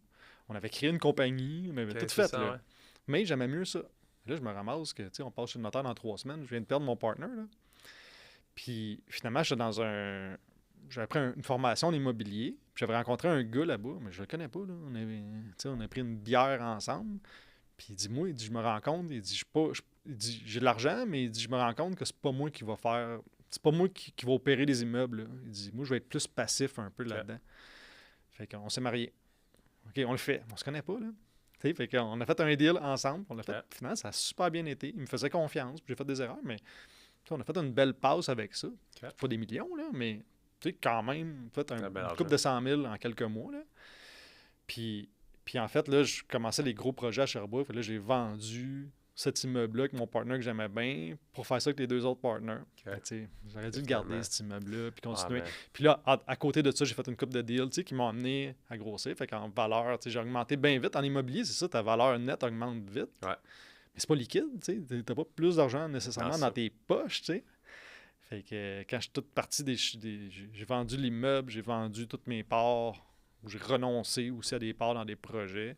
On avait créé une compagnie, on avait tout fait, ça, là. ouais. Mais j'aimais mieux ça. Là, je me ramasse que, tu sais, on passe chez le notaire dans 3 semaines. Je viens de perdre mon partner, là. Puis, finalement, j'étais dans un... J'avais pris une formation en immobilier. Puis j'avais rencontré un gars là-bas, mais je le connais pas, là. On a pris une bière ensemble. Puis il dit, moi, il dit, je me rends compte, il dit, il dit, j'ai de l'argent, mais il dit, je me rends compte que c'est pas moi qui va faire... C'est pas moi qui va opérer les immeubles, là. Il dit, moi, je vais être plus passif un peu là-dedans. Fait qu'on s'est mariés. OK, on le fait. On se connaît pas, là. T'sais, fait qu'on a fait un deal ensemble. On l'a fait. Finalement, ça a super bien été. Il me faisait confiance. Puis j'ai fait des erreurs, mais on a fait une belle passe avec ça. Pas des millions, là, mais quand même, fait une couple de 100 000 en quelques mois. Là. Puis en fait, là, je commençais les gros projets à Sherbrooke. Là, j'ai vendu cet immeuble-là avec mon partner que j'aimais bien pour faire ça avec les 2 autres partners. J'aurais dû le garder, cet immeuble-là, puis continuer. Puis là, à côté de ça, j'ai fait une couple de deals qui m'ont amené à grossir. Fait qu'en valeur, j'ai augmenté bien vite. En immobilier, c'est ça, ta valeur nette augmente vite. Ouais. Mais c'est pas liquide, tu sais. T'as pas plus d'argent nécessairement dans tes poches, tu sais. Fait que quand je suis toute partie j'ai vendu l'immeuble, j'ai vendu toutes mes parts, j'ai renoncé aussi à des parts dans des projets.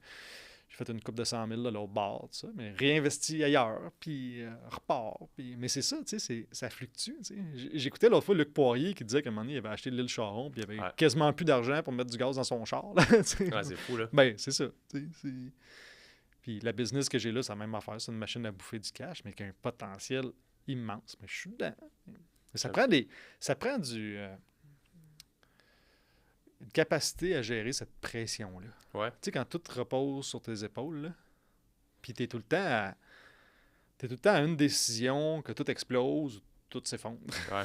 J'ai fait une coupe de 100 000 de l'autre bord, tout ça, mais réinvesti ailleurs, puis repart. Mais c'est ça, tu sais, ça fluctue. Tu sais. J'écoutais l'autre fois Luc Poirier qui disait qu'à un moment donné, il avait acheté l'île Charon, puis il avait quasiment plus d'argent pour mettre du gaz dans son char. Là, c'est fou, là. Ben, c'est ça. Puis la business que j'ai là, c'est la même affaire. C'est une machine à bouffer du cash, mais qui a un potentiel immense. Mais je suis dedans. Ça prend une capacité à gérer cette pression-là. Ouais. Tu sais, quand tout repose sur tes épaules, là, puis t'es tout le temps à une décision, que tout explose, tout s'effondre. Ouais.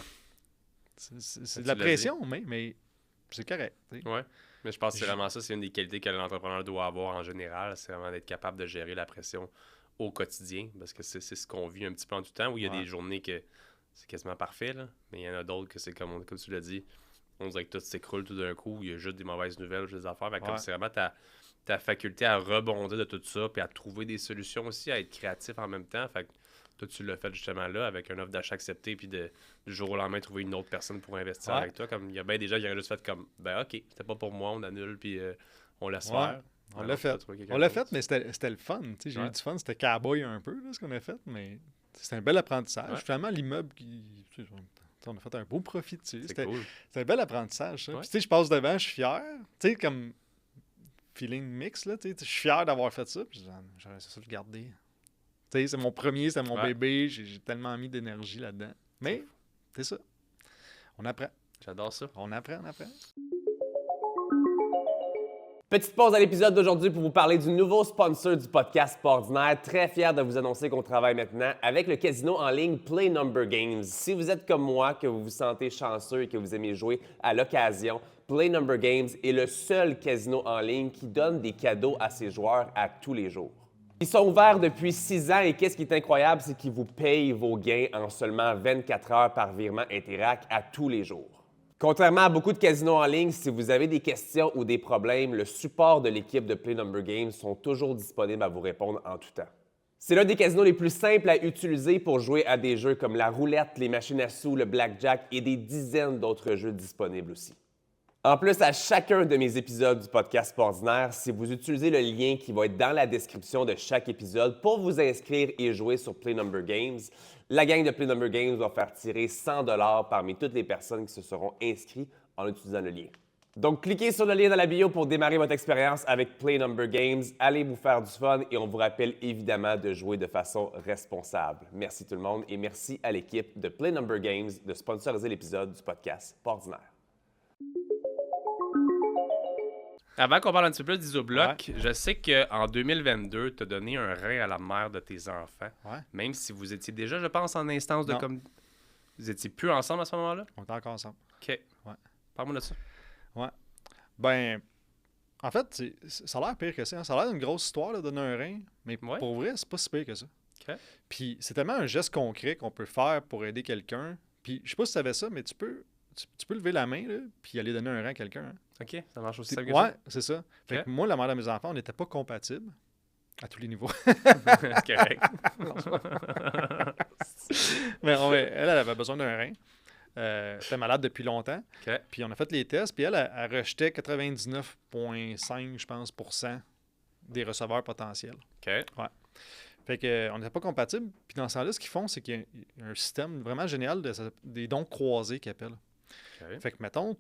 c'est de la pression, mais c'est correct. T'sais. Ouais. Mais je pense que c'est vraiment ça, c'est une des qualités que l'entrepreneur doit avoir en général, c'est vraiment d'être capable de gérer la pression au quotidien, parce que c'est ce qu'on vit un petit peu en tout temps, où il y a des journées que c'est quasiment parfait, là, mais il y en a d'autres que c'est comme tu l'as dit, on dirait que tout s'écroule tout d'un coup, il y a juste des mauvaises nouvelles, juste des affaires. Fait comme c'est vraiment ta faculté à rebondir de tout ça, puis à trouver des solutions aussi, à être créatif en même temps. Fait que toi, tu l'as fait justement là, avec un offre d'achat acceptée, puis du jour au lendemain, trouver une autre personne pour investir avec toi. Comme il y a bien des gens qui auraient juste fait comme, ben OK, c'était pas pour moi, on annule, puis on laisse faire. On l'a fait. On l'a fait, mais c'était le fun. J'ai eu du fun, c'était cowboy un peu, là, ce qu'on a fait, mais c'était un bel apprentissage. Finalement, l'immeuble on a fait un beau profit dessus. C'était cool. C'était un bel apprentissage, ça. Puis, je passe devant, je suis fier. Tu sais, comme feeling mix, là. Je suis fier d'avoir fait ça. Puis, j'aurais ça le garder. Tu sais, c'est mon premier, c'est mon bébé. J'ai tellement mis d'énergie là-dedans. Mais, c'est ça. On apprend. J'adore ça. On apprend. Petite pause à l'épisode d'aujourd'hui pour vous parler du nouveau sponsor du podcast Pas Ordinaire. Très fier de vous annoncer qu'on travaille maintenant avec le casino en ligne Play Number Games. Si vous êtes comme moi, que vous vous sentez chanceux et que vous aimez jouer à l'occasion, Play Number Games est le seul casino en ligne qui donne des cadeaux à ses joueurs à tous les jours. Ils sont ouverts depuis 6 ans et qu'est-ce qui est incroyable, c'est qu'ils vous payent vos gains en seulement 24 heures par virement Interac à tous les jours. Contrairement à beaucoup de casinos en ligne, si vous avez des questions ou des problèmes, le support de l'équipe de Play Number Games sont toujours disponibles à vous répondre en tout temps. C'est l'un des casinos les plus simples à utiliser pour jouer à des jeux comme la roulette, les machines à sous, le blackjack et des dizaines d'autres jeux disponibles aussi. En plus, à chacun de mes épisodes du podcast Sportinaire, si vous utilisez le lien qui va être dans la description de chaque épisode pour vous inscrire et jouer sur Play Number Games, la gang de Play Number Games va faire tirer 100 $ parmi toutes les personnes qui se seront inscrites en utilisant le lien. Donc, cliquez sur le lien dans la bio pour démarrer votre expérience avec Play Number Games. Allez vous faire du fun et on vous rappelle évidemment de jouer de façon responsable. Merci tout le monde et merci à l'équipe de Play Number Games de sponsoriser l'épisode du podcast Sportinaire. Avant qu'on parle un petit peu d'Isobloc, je sais qu'en 2022, tu as donné un rein à la mère de tes enfants. Ouais. Même si vous étiez déjà, je pense, en instance de Non. comme. Vous étiez plus ensemble à ce moment-là? On est encore ensemble. OK. Ouais. Parle-moi de ça. Ouais. Ben, en fait, ça a l'air pire que ça. Hein. Ça a l'air d'une grosse histoire, là, de donner un rein. Mais Ouais. pour vrai, c'est pas si pire que ça. OK. Puis c'est tellement un geste concret qu'on peut faire pour aider quelqu'un. Puis je sais pas si tu savais ça, mais tu peux lever la main, là, puis aller donner un rein à quelqu'un. Hein. OK, ça marche aussi C'est- simple que Ouais, c'est ça. Fait Ok. que moi, la mère de mes enfants, on n'était pas compatibles à tous les niveaux. ça. C'est correct. Mais elle avait besoin d'un rein. Elle était malade depuis longtemps. OK. Puis on a fait les tests, puis elle rejetait 99,5, je pense, % des receveurs potentiels. OK. Fait que on n'était pas compatibles. Puis dans ce temps-là, ce qu'ils font, c'est qu'il y a un système vraiment génial des dons croisés qu'ils appellent. OK. Fait que, mettons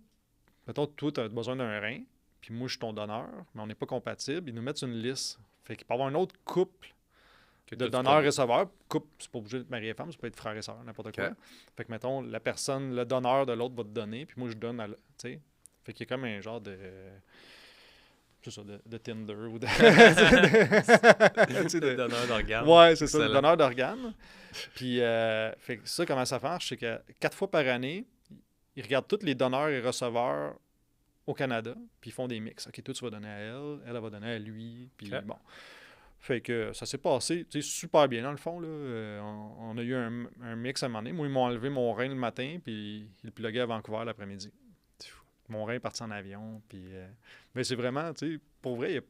toi, tu as besoin d'un rein, puis moi, je suis ton donneur, mais on n'est pas compatibles. Ils nous mettent sur une liste. Fait qu'il peut y avoir un autre couple Que de toi, tu donneurs-receveurs. Couple, c'est pas obligé d'être mari et femme, ça peut être frère et sœur, n'importe quoi. Ok. Fait que, mettons, la personne, le donneur de l'autre va te donner, puis moi, je donne à tu sais. Fait qu'il y a comme un genre de... c'est ça, de Tinder ou de... tu sais, Le donneur d'organes. Ouais, c'est ça, le Excellent. donneur d'organes. Puis, fait que ça, comment ça marche? C'est que 4 fois par année, ils regardent tous les donneurs et receveurs au Canada, puis ils font des mix. OK, toi, tu vas donner à elle, elle va donner à lui, puis Ok. bon. Fait que ça s'est passé, tu sais, super bien, dans le fond, là. On a eu un mix à un moment donné. Moi, ils m'ont enlevé mon rein le matin, puis ils le pluguaient à Vancouver l'après-midi. C'est fou. Mon rein est parti en avion, puis... mais c'est vraiment, tu sais, pour vrai,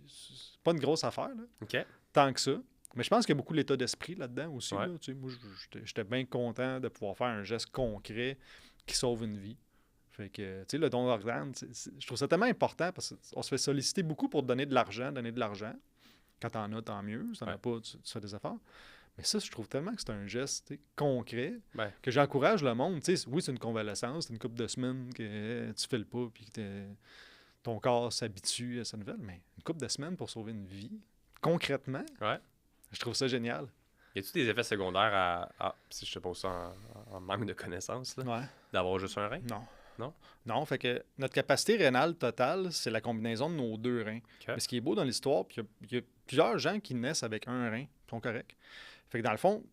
c'est pas une grosse affaire, là. OK. Tant que ça. Mais je pense qu'il y a beaucoup l'état d'esprit là-dedans aussi. Ouais. Là. Tu sais, moi, j'étais bien content de pouvoir faire un geste concret qui sauve une vie. Fait que, tu sais, le don d'organes, je trouve ça tellement important parce qu'on se fait solliciter beaucoup pour donner de l'argent. Quand t'en as, tant mieux. Si t'en as Ouais. pas, tu fais des efforts. Mais ça, je trouve tellement que c'est un geste tu sais, concret Ben. que j'encourage le monde. Tu sais, oui, c'est une convalescence, c'est une couple de semaines que tu fais le pas puis que ton corps s'habitue à sa nouvelle. Mais une couple de semaines pour sauver une vie, concrètement, Ouais. je trouve ça génial. Y a-tu des effets secondaires si je te pose ça en manque de connaissances, là, Ouais. d'avoir juste un rein? Non. Non? Non, fait que notre capacité rénale totale, c'est la combinaison de nos 2 reins. Mais ce qui est beau dans l'histoire, puis il y a plusieurs gens qui naissent avec un rein, ils sont corrects. Fait que dans le fond,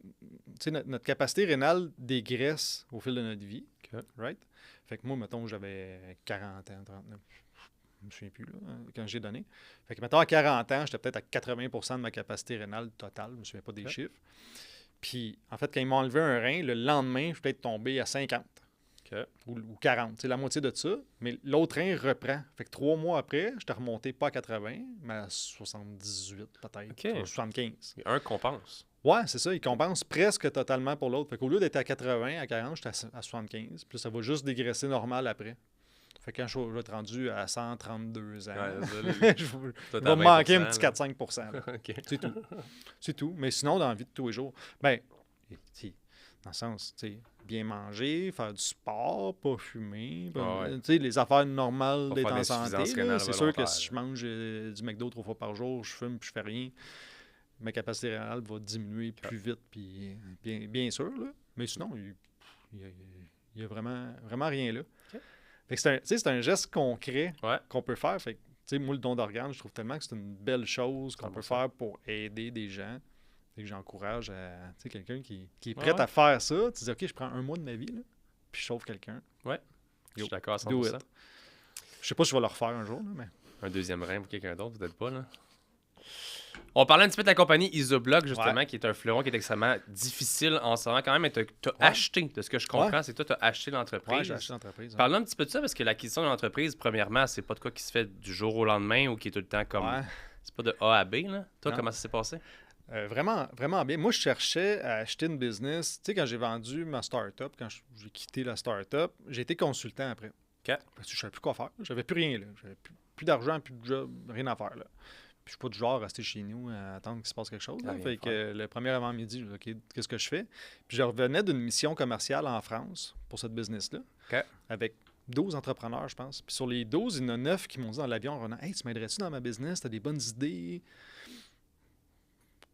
tu sais, notre capacité rénale dégraisse au fil de notre vie, OK. right? Fait que moi, mettons, j'avais 40 ans, 39, je me souviens plus, là, quand j'ai donné. Fait que, mettons, à 40 ans, j'étais peut-être à 80% de ma capacité rénale totale, je me souviens pas des OK. chiffres. Puis, en fait, quand ils m'ont enlevé un rein, le lendemain, je suis peut-être tombé à 50. OK. Ou 40, c'est la moitié de ça, mais l'autre rein reprend. Fait que 3 mois après, j'étais remonté pas à 80, mais à 78 peut-être, OK. 75. Y a un compense. Ouais, c'est ça, il compense presque totalement pour l'autre. Fait qu'au lieu d'être à 80, à 40, j'étais à 75, puis ça va juste dégraisser normal après. Fait que quand je vais être rendu à 132 ans, Ouais, ça, je toi, vais t'as me manquer un 20%, petit là. 4-5 là. OK. C'est tout. C'est tout. Mais sinon, dans la vie de tous les jours, ben, tu sais, dans le sens, tu sais, bien manger, faire du sport, pas fumer, Ouais. tu sais, les affaires normales Pas d'être faire en santé. d'insuffisance là. rénale C'est sûr que volontaire, si je mange du McDo 3 fois par jour, je fume puis je fais rien, ma capacité rénale va diminuer plus vite, puis bien sûr, là. Mais sinon, il y a vraiment, vraiment rien là. OK. Fait que c'est un geste concret Ouais. qu'on peut faire. Fait que, tu sais, moi, le don d'organes, je trouve tellement que c'est une belle chose qu'on peut 100%. faire pour aider des gens. Fait que j'encourage à, tu sais, quelqu'un qui est Ouais, prêt ouais. à faire ça. Tu dis, OK, je prends un mois de ma vie, là, puis je sauve quelqu'un. Je suis d'accord à Do 100%. it. Je sais pas si je vais le refaire un jour, là, mais... Un deuxième rein pour quelqu'un d'autre, peut-être pas, là. On parlait un petit peu de la compagnie Isobloc, justement, qui est un fleuron qui est extrêmement difficile en ce moment quand même, mais t'as acheté, de ce que je comprends, c'est que toi, t'as acheté l'entreprise. Ouais, j'ai acheté l'entreprise. hein. Parle-nous un petit peu de ça, parce que l'acquisition d'une entreprise, premièrement, c'est pas de quoi qui se fait du jour au lendemain ou qui est tout le temps comme... Ouais. C'est pas de A à B, là. Toi, Non. comment ça s'est passé? Vraiment, vraiment bien. Moi, je cherchais à acheter une business. Tu sais, quand j'ai vendu ma start-up, quand j'ai quitté la start-up, j'ai été consultant après. OK. Parce que je savais plus quoi faire. J'avais plus rien, là. J'avais plus d'argent, plus de job, rien à faire, là. Puis je suis pas du genre à rester chez nous à attendre qu'il se passe quelque chose. Là. Rien Fait que faire. le premier avant-midi, je me dis, OK, qu'est-ce que je fais? Puis je revenais d'une mission commerciale en France pour cette business-là, OK. avec 12 entrepreneurs, je pense. Puis sur les 12, il y en a 9 qui m'ont dit dans l'avion en revenant, Hey, tu m'aiderais-tu dans ma business? T'as des bonnes idées? Tu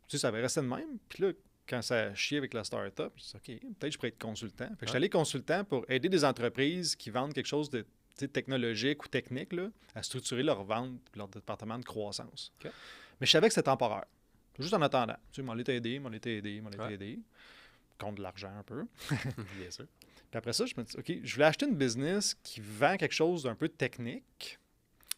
sais, ça avait resté de même. Puis là, quand ça a chié avec la start-up, je me suis dit, OK, peut-être je pourrais être consultant. Fait que je suis allé consultant pour aider des entreprises qui vendent quelque chose de technologique ou technique là, à structurer leur vente et leur département de croissance. OK. Mais je savais que c'était temporaire. Juste en attendant. Tu sais, m'en été aidé. Contre de l'argent un peu. Bien sûr. Puis après ça, je me dis, OK, je voulais acheter une business qui vend quelque chose d'un peu technique,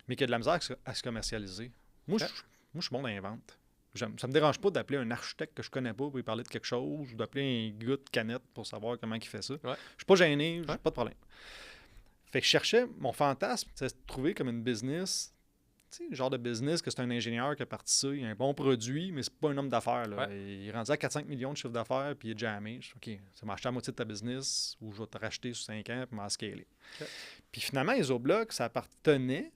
mais qui a de la misère à se commercialiser. Moi, je suis bon dans les ventes. Ça me dérange pas d'appeler un architecte que je connais pas pour lui parler de quelque chose ou d'appeler un gars de canette pour savoir comment il fait ça. Je suis pas gêné, j'ai pas de problème. Fait que je cherchais, mon fantasme, c'est de trouver comme une business, tu sais, le genre de business que c'est un ingénieur qui a parti ça, il a un bon produit, mais c'est pas un homme d'affaires. Là. Il est rendu à 4-5 millions de chiffre d'affaires, puis il est jamais. Je dis, OK, ça m'a acheté la moitié de ta business, ou je vais te racheter sur 5 ans, puis m'en scaler. Okay. Puis finalement, Isobloc, ça appartenait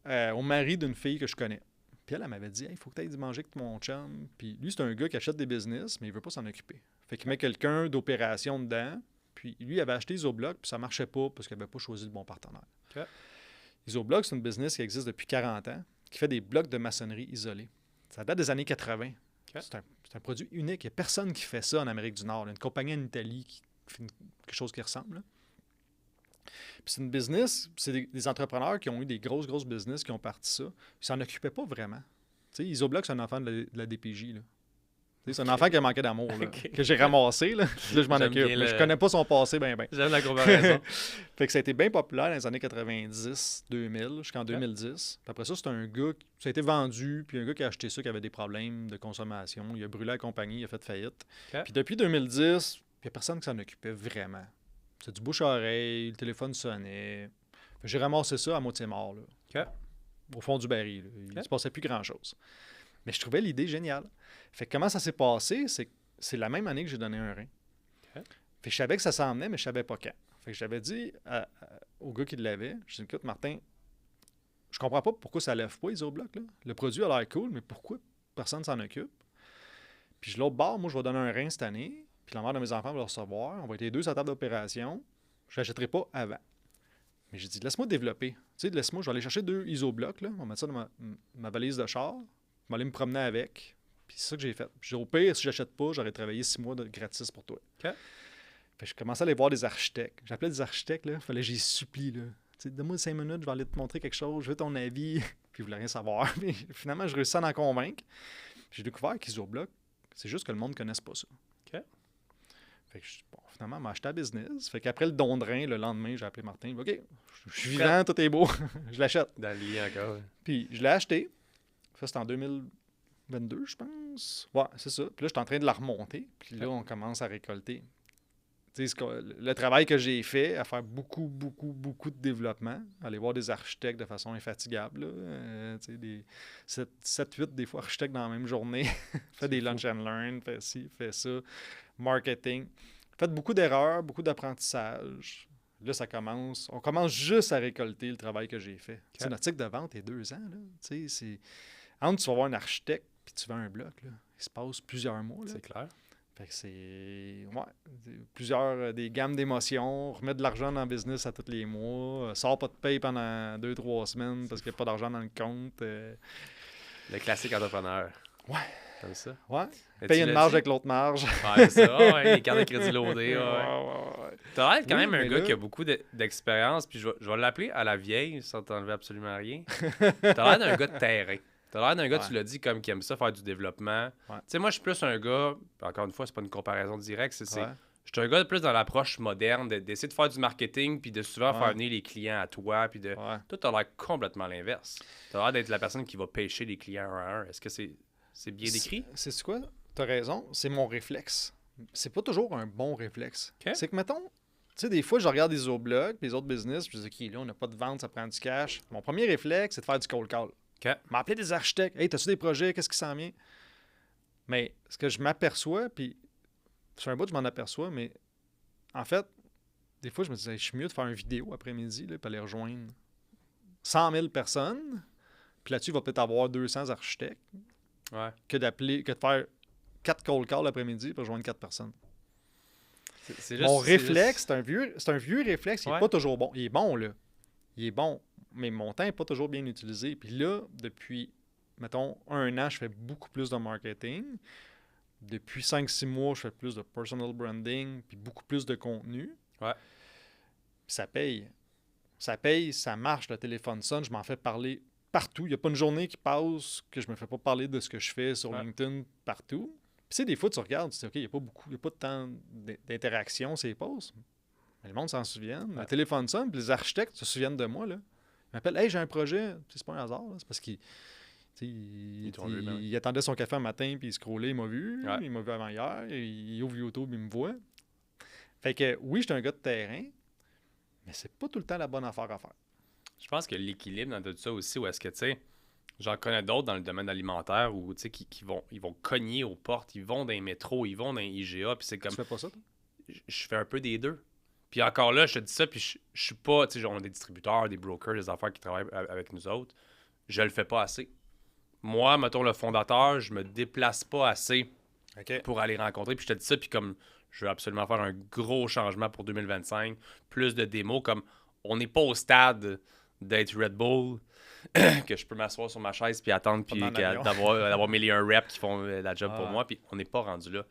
au mari d'une fille que je connais. Puis elle m'avait dit, il faut que tu ailles manger avec mon chum. Puis lui, c'est un gars qui achète des business, mais il veut pas s'en occuper. Fait qu'il met quelqu'un d'opération dedans. Puis lui, il avait acheté Isobloc, puis ça marchait pas parce qu'il n'avait pas choisi le bon partenaire. Okay. Isobloc, c'est une business qui existe depuis 40 ans, qui fait des blocs de maçonnerie isolés. Ça date des années 80. Okay. C'est un produit unique. Il n'y a personne qui fait ça en Amérique du Nord. Il y a une compagnie en Italie qui fait quelque chose qui ressemble. Là. Puis c'est une business, c'est des entrepreneurs qui ont eu des grosses business qui ont parti ça. Ils s'en occupaient pas vraiment. Tu sais, Isobloc, c'est un enfant de la DPJ. Là. C'est un enfant qui a manqué d'amour, que j'ai ramassé. Là, je m'en occupe. Mais je connais pas son passé bien. J'aime la comparaison. Fait que ça a été bien populaire dans les années 90-2000, jusqu'en 2010. Puis après ça, c'est un gars, ça a été vendu, puis un gars qui a acheté ça, qui avait des problèmes de consommation. Il a brûlé la compagnie, il a fait faillite. Puis depuis 2010, il n'y a personne qui s'en occupait vraiment. C'est du bouche à oreille, le téléphone sonnait. J'ai ramassé ça à moitié mort, là, au fond du baril. Il ne se passait plus grand-chose. Mais je trouvais l'idée géniale. Fait que comment ça s'est passé, c'est la même année que j'ai donné un rein. Fait que je savais que ça s'en venait, mais je savais pas quand. Fait que j'avais dit au gars qui l'avait, je dis, écoute, Martin, je comprends pas pourquoi ça lève pas, Isobloc, là. Le produit a l'air cool, mais pourquoi personne s'en occupe? Puis l'autre bord, moi, je vais donner un rein cette année, puis la mère de mes enfants va le recevoir, on va être les deux sur la table d'opération, je l'achèterai pas avant. Mais j'ai dit, laisse-moi développer. Tu sais, laisse-moi, je vais aller chercher 2 Isoblocs, là, on va mettre ça dans ma valise de char, je vais aller me promener avec. Puis c'est ça que j'ai fait. Puis au pire, si j'achète pas, j'aurais travaillé 6 mois de gratis pour toi. Fait que je commençais à aller voir des architectes. J'appelais des architectes, là. Fallait que j'y supplie, là. Tu sais, donne-moi 5 minutes, je vais aller te montrer quelque chose, je veux ton avis. Puis ils voulaient rien savoir. Puis finalement, je réussis à en convaincre. Puis j'ai découvert qu'Isobloc, c'est juste que le monde ne connaisse pas ça. Fait que finalement, m'a acheté la business. Fait qu'après le don de rein, le lendemain, j'ai appelé Martin. OK, je suis vivant, tout est beau. Je l'achète. Dans le lit encore. Puis je l'ai acheté. Ça, c'était en 2022, je pense. Ouais, c'est ça. Puis là, je suis en train de la remonter. Puis là, on commence à récolter. Tu sais, le travail que j'ai fait, à faire beaucoup de développement, aller voir des architectes de façon infatigable. Tu sais, 7-8 des fois architectes dans la même journée. Fait des lunch and learn, fait ci, fait ça. Marketing. Fait beaucoup d'erreurs, beaucoup d'apprentissage. Là, on commence juste à récolter le travail que j'ai fait. Okay. Notre cycle de vente est 2 ans. Là. Tu sais, c'est... Entre tu vas voir un architecte puis tu vends un bloc, là, il se passe plusieurs mois. Là. C'est clair. Fait que c'est... Ouais, des gammes d'émotions, remettre de l'argent dans le business à tous les mois, sors pas de paye pendant 2-3 semaines parce qu'il n'y a pas d'argent dans le compte. Le classique entrepreneur. Ouais. Comme ça. Ouais. Payer une marge avec l'autre marge. Ouais, c'est ça. Les cartes de crédit loadés. Ouais. T'as l'air quand même un gars qui a beaucoup d'expérience, puis je vais l'appeler à la vieille, sans t'enlever absolument rien. T'as l'air d'un gars de terrain. T'as l'air d'un gars, tu l'as dit, comme qui aime ça, faire du développement. Tu sais, moi, je suis plus un gars, encore une fois, c'est pas une comparaison directe, je suis un gars plus dans l'approche moderne, d'essayer de faire du marketing, puis de souvent faire venir les clients à toi, puis de... Toi, t'as l'air complètement l'inverse. T'as l'air d'être la personne qui va pêcher les clients un à un. Est-ce que c'est bien décrit? C'est quoi? T'as raison, c'est mon réflexe. C'est pas toujours un bon réflexe. Okay. C'est que, mettons, tu sais, des fois, je regarde des Isoblocs, les autres business, puis je dis, OK, là, on n'a pas de vente, ça prend du cash. Mon premier réflexe, c'est de faire du cold call. Okay. M'appeler des architectes. Hey, t'as-tu des projets? Qu'est-ce qui s'en vient? Mais ce que je m'aperçois, puis sur un bout, je m'en aperçois, mais en fait, des fois, je me disais, je suis mieux de faire une vidéo après-midi, là, puis aller rejoindre 100 000 personnes, puis là-dessus, il va peut-être avoir 200 architectes, que de faire 4 cold calls l'après-midi pour rejoindre 4 personnes. Mon réflexe, c'est un vieux réflexe, il n'est pas toujours bon. Il est bon, là. Il est bon, mais mon temps n'est pas toujours bien utilisé. Puis là, depuis, mettons, 1 an, je fais beaucoup plus de marketing. Depuis 5-6 mois, je fais plus de personal branding, puis beaucoup plus de contenu. Ouais. Puis ça paye. Ça paye, ça marche, le téléphone sonne, je m'en fais parler partout. Il n'y a pas une journée qui passe que je me fais pas parler de ce que je fais sur LinkedIn partout. Puis tu sais, des fois, tu regardes, tu dis, OK, il n'y a pas de temps d'interaction, c'est les pauses. Mais le monde s'en souvient. Le téléphone sonne, puis les architectes se souviennent de moi, là. Ils m'appellent, hey, j'ai un projet. C'est pas un hasard, là. C'est parce qu'il il attendait son café un matin, puis il scrollait, il m'a vu. Il m'a vu avant hier. Il ouvre YouTube, il me voit. Fait que oui, je suis un gars de terrain, mais c'est pas tout le temps la bonne affaire à faire. Je pense que l'équilibre dans tout ça aussi, où est-ce que, tu sais, j'en connais d'autres dans le domaine alimentaire où, tu sais, ils vont cogner aux portes, ils vont dans les métros, ils vont dans les IGA, puis c'est comme... Tu fais pas ça, toi? Je fais un peu des deux. Puis encore là, je te dis ça, puis je suis pas, tu sais, on a des distributeurs, des brokers, des affaires qui travaillent avec nous autres. Je le fais pas assez. Moi, mettons, le fondateur, je me déplace pas assez pour aller rencontrer. Puis je te dis ça, puis comme je veux absolument faire un gros changement pour 2025, plus de démos, comme on n'est pas au stade d'être Red Bull, que je peux m'asseoir sur ma chaise puis attendre, puis d'avoir 1001 reps qui font la job pour moi, puis on n'est pas rendu là.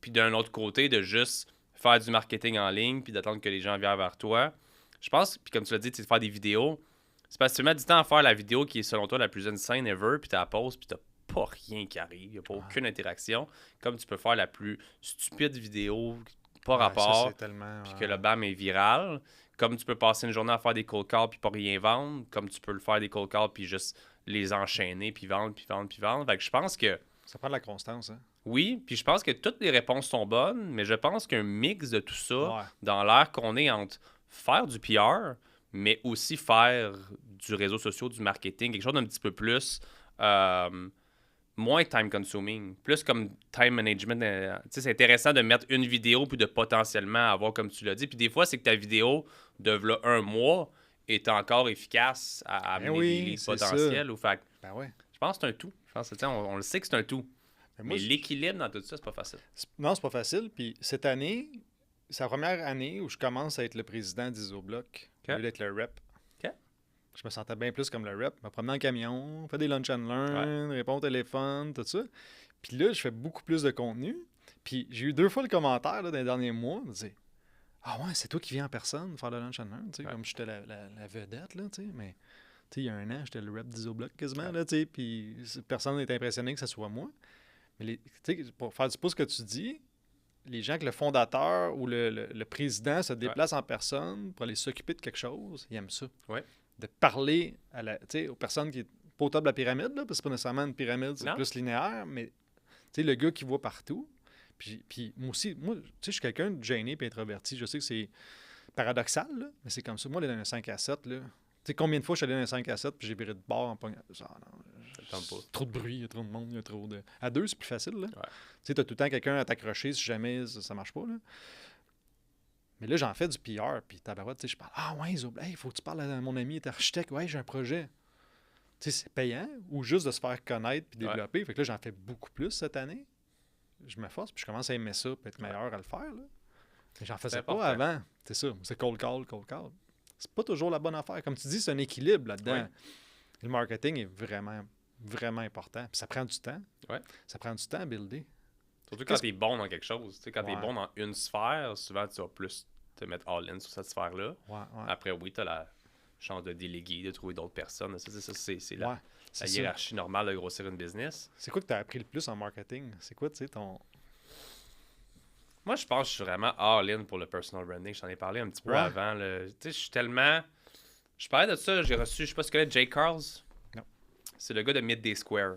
Puis d'un autre côté, de juste faire du marketing en ligne, puis d'attendre que les gens viennent vers toi. Je pense, puis comme tu l'as dit, de faire des vidéos. C'est parce que tu mets du temps à faire la vidéo qui est selon toi la plus insane ever, puis tu la poses, puis tu n'as pas rien qui arrive, il n'y a pas aucune interaction. Comme tu peux faire la plus stupide vidéo, pas rapport, puis que le BAM est viral. Comme tu peux passer une journée à faire des cold calls, puis pas rien vendre. Comme tu peux le faire des cold calls, puis juste les enchaîner, puis vendre, puis vendre, puis vendre. Fait que je pense que... Ça prend de la constance, hein? Oui, puis je pense que toutes les réponses sont bonnes, mais je pense qu'un mix de tout ça, dans l'ère qu'on est entre faire du PR, mais aussi faire du réseau social, du marketing, quelque chose d'un petit peu plus moins time-consuming, plus comme time management. Tu sais, c'est intéressant de mettre une vidéo puis de potentiellement avoir, comme tu l'as dit. Puis des fois, c'est que ta vidéo de là, 1 mois est encore efficace à amener des leads potentiels. Ou fait, je pense que c'est un tout. Je pense que, on le sait que c'est un tout. Mais l'équilibre dans tout ça, c'est pas facile. Non, c'est pas facile. Puis cette année, c'est la première année où je commence à être le président d'Isobloc, au lieu d'être le rep. Je me sentais bien plus comme le rep. Je me promenais en camion, fais des lunch and learn, réponds au téléphone, tout ça. Puis là, je fais beaucoup plus de contenu. Puis j'ai eu 2 fois le commentaire là, dans les derniers mois. Je me disais, ah ouais, c'est toi qui viens en personne faire le lunch and learn. Comme j'étais la vedette. Là, mais il y a 1 an, j'étais le rep d'Isobloc quasiment. Là, puis personne n'est impressionné que ce soit moi. Mais pour faire du pouce que tu dis, les gens que le fondateur ou le président se déplace en personne pour aller s'occuper de quelque chose, ils aiment ça. De parler aux personnes qui sont pas au top de la pyramide, là, parce que c'est pas nécessairement une pyramide, c'est plus linéaire, mais le gars qui voit partout. Puis moi aussi, je suis quelqu'un de gêné et introverti. Je sais que c'est paradoxal, là, mais c'est comme ça. Moi, aller dans un 5 à 7, là, tu sais, combien de fois je suis allé dans un 5 à 7 puis j'ai viré de bord en pognant. Trop de bruit, il y a trop de monde, il y a trop de... À 2, c'est plus facile, là. Tu sais, t'as tout le temps quelqu'un à t'accrocher si jamais ça marche pas, là. Mais là, j'en fais du PR, puis tabarouette, tu sais, je parle. Ah ouais, il faut que tu parles à mon ami, est architecte. Ouais, j'ai un projet. Tu sais, c'est payant ou juste de se faire connaître puis développer. Fait que là, j'en fais beaucoup plus cette année. Je me force, puis je commence à aimer ça, puis être meilleur à le faire, là. Mais j'en faisais pas avant. C'est ça, c'est cold call. C'est pas toujours la bonne affaire. Comme tu dis, c'est un équilibre là-dedans. Le marketing est vraiment, vraiment important. Puis ça prend du temps. Ça prend du temps à builder. Surtout quand tu es bon dans quelque chose. Tu sais, quand tu es bon dans une sphère, souvent tu vas plus te mettre all-in sur cette sphère-là. Après, oui, tu as la chance de déléguer, de trouver d'autres personnes. C'est la hiérarchie normale de grossir une business. C'est quoi que tu as appris le plus en marketing? C'est quoi, tu sais, ton... Moi, je pense que je suis vraiment all-in pour le personal branding. Je t'en ai parlé un petit peu avant. Tu sais, je suis tellement... Je parlais de ça, j'ai reçu, je sais pas si tu connais Jay Carls. Non. C'est le gars de Midday Square.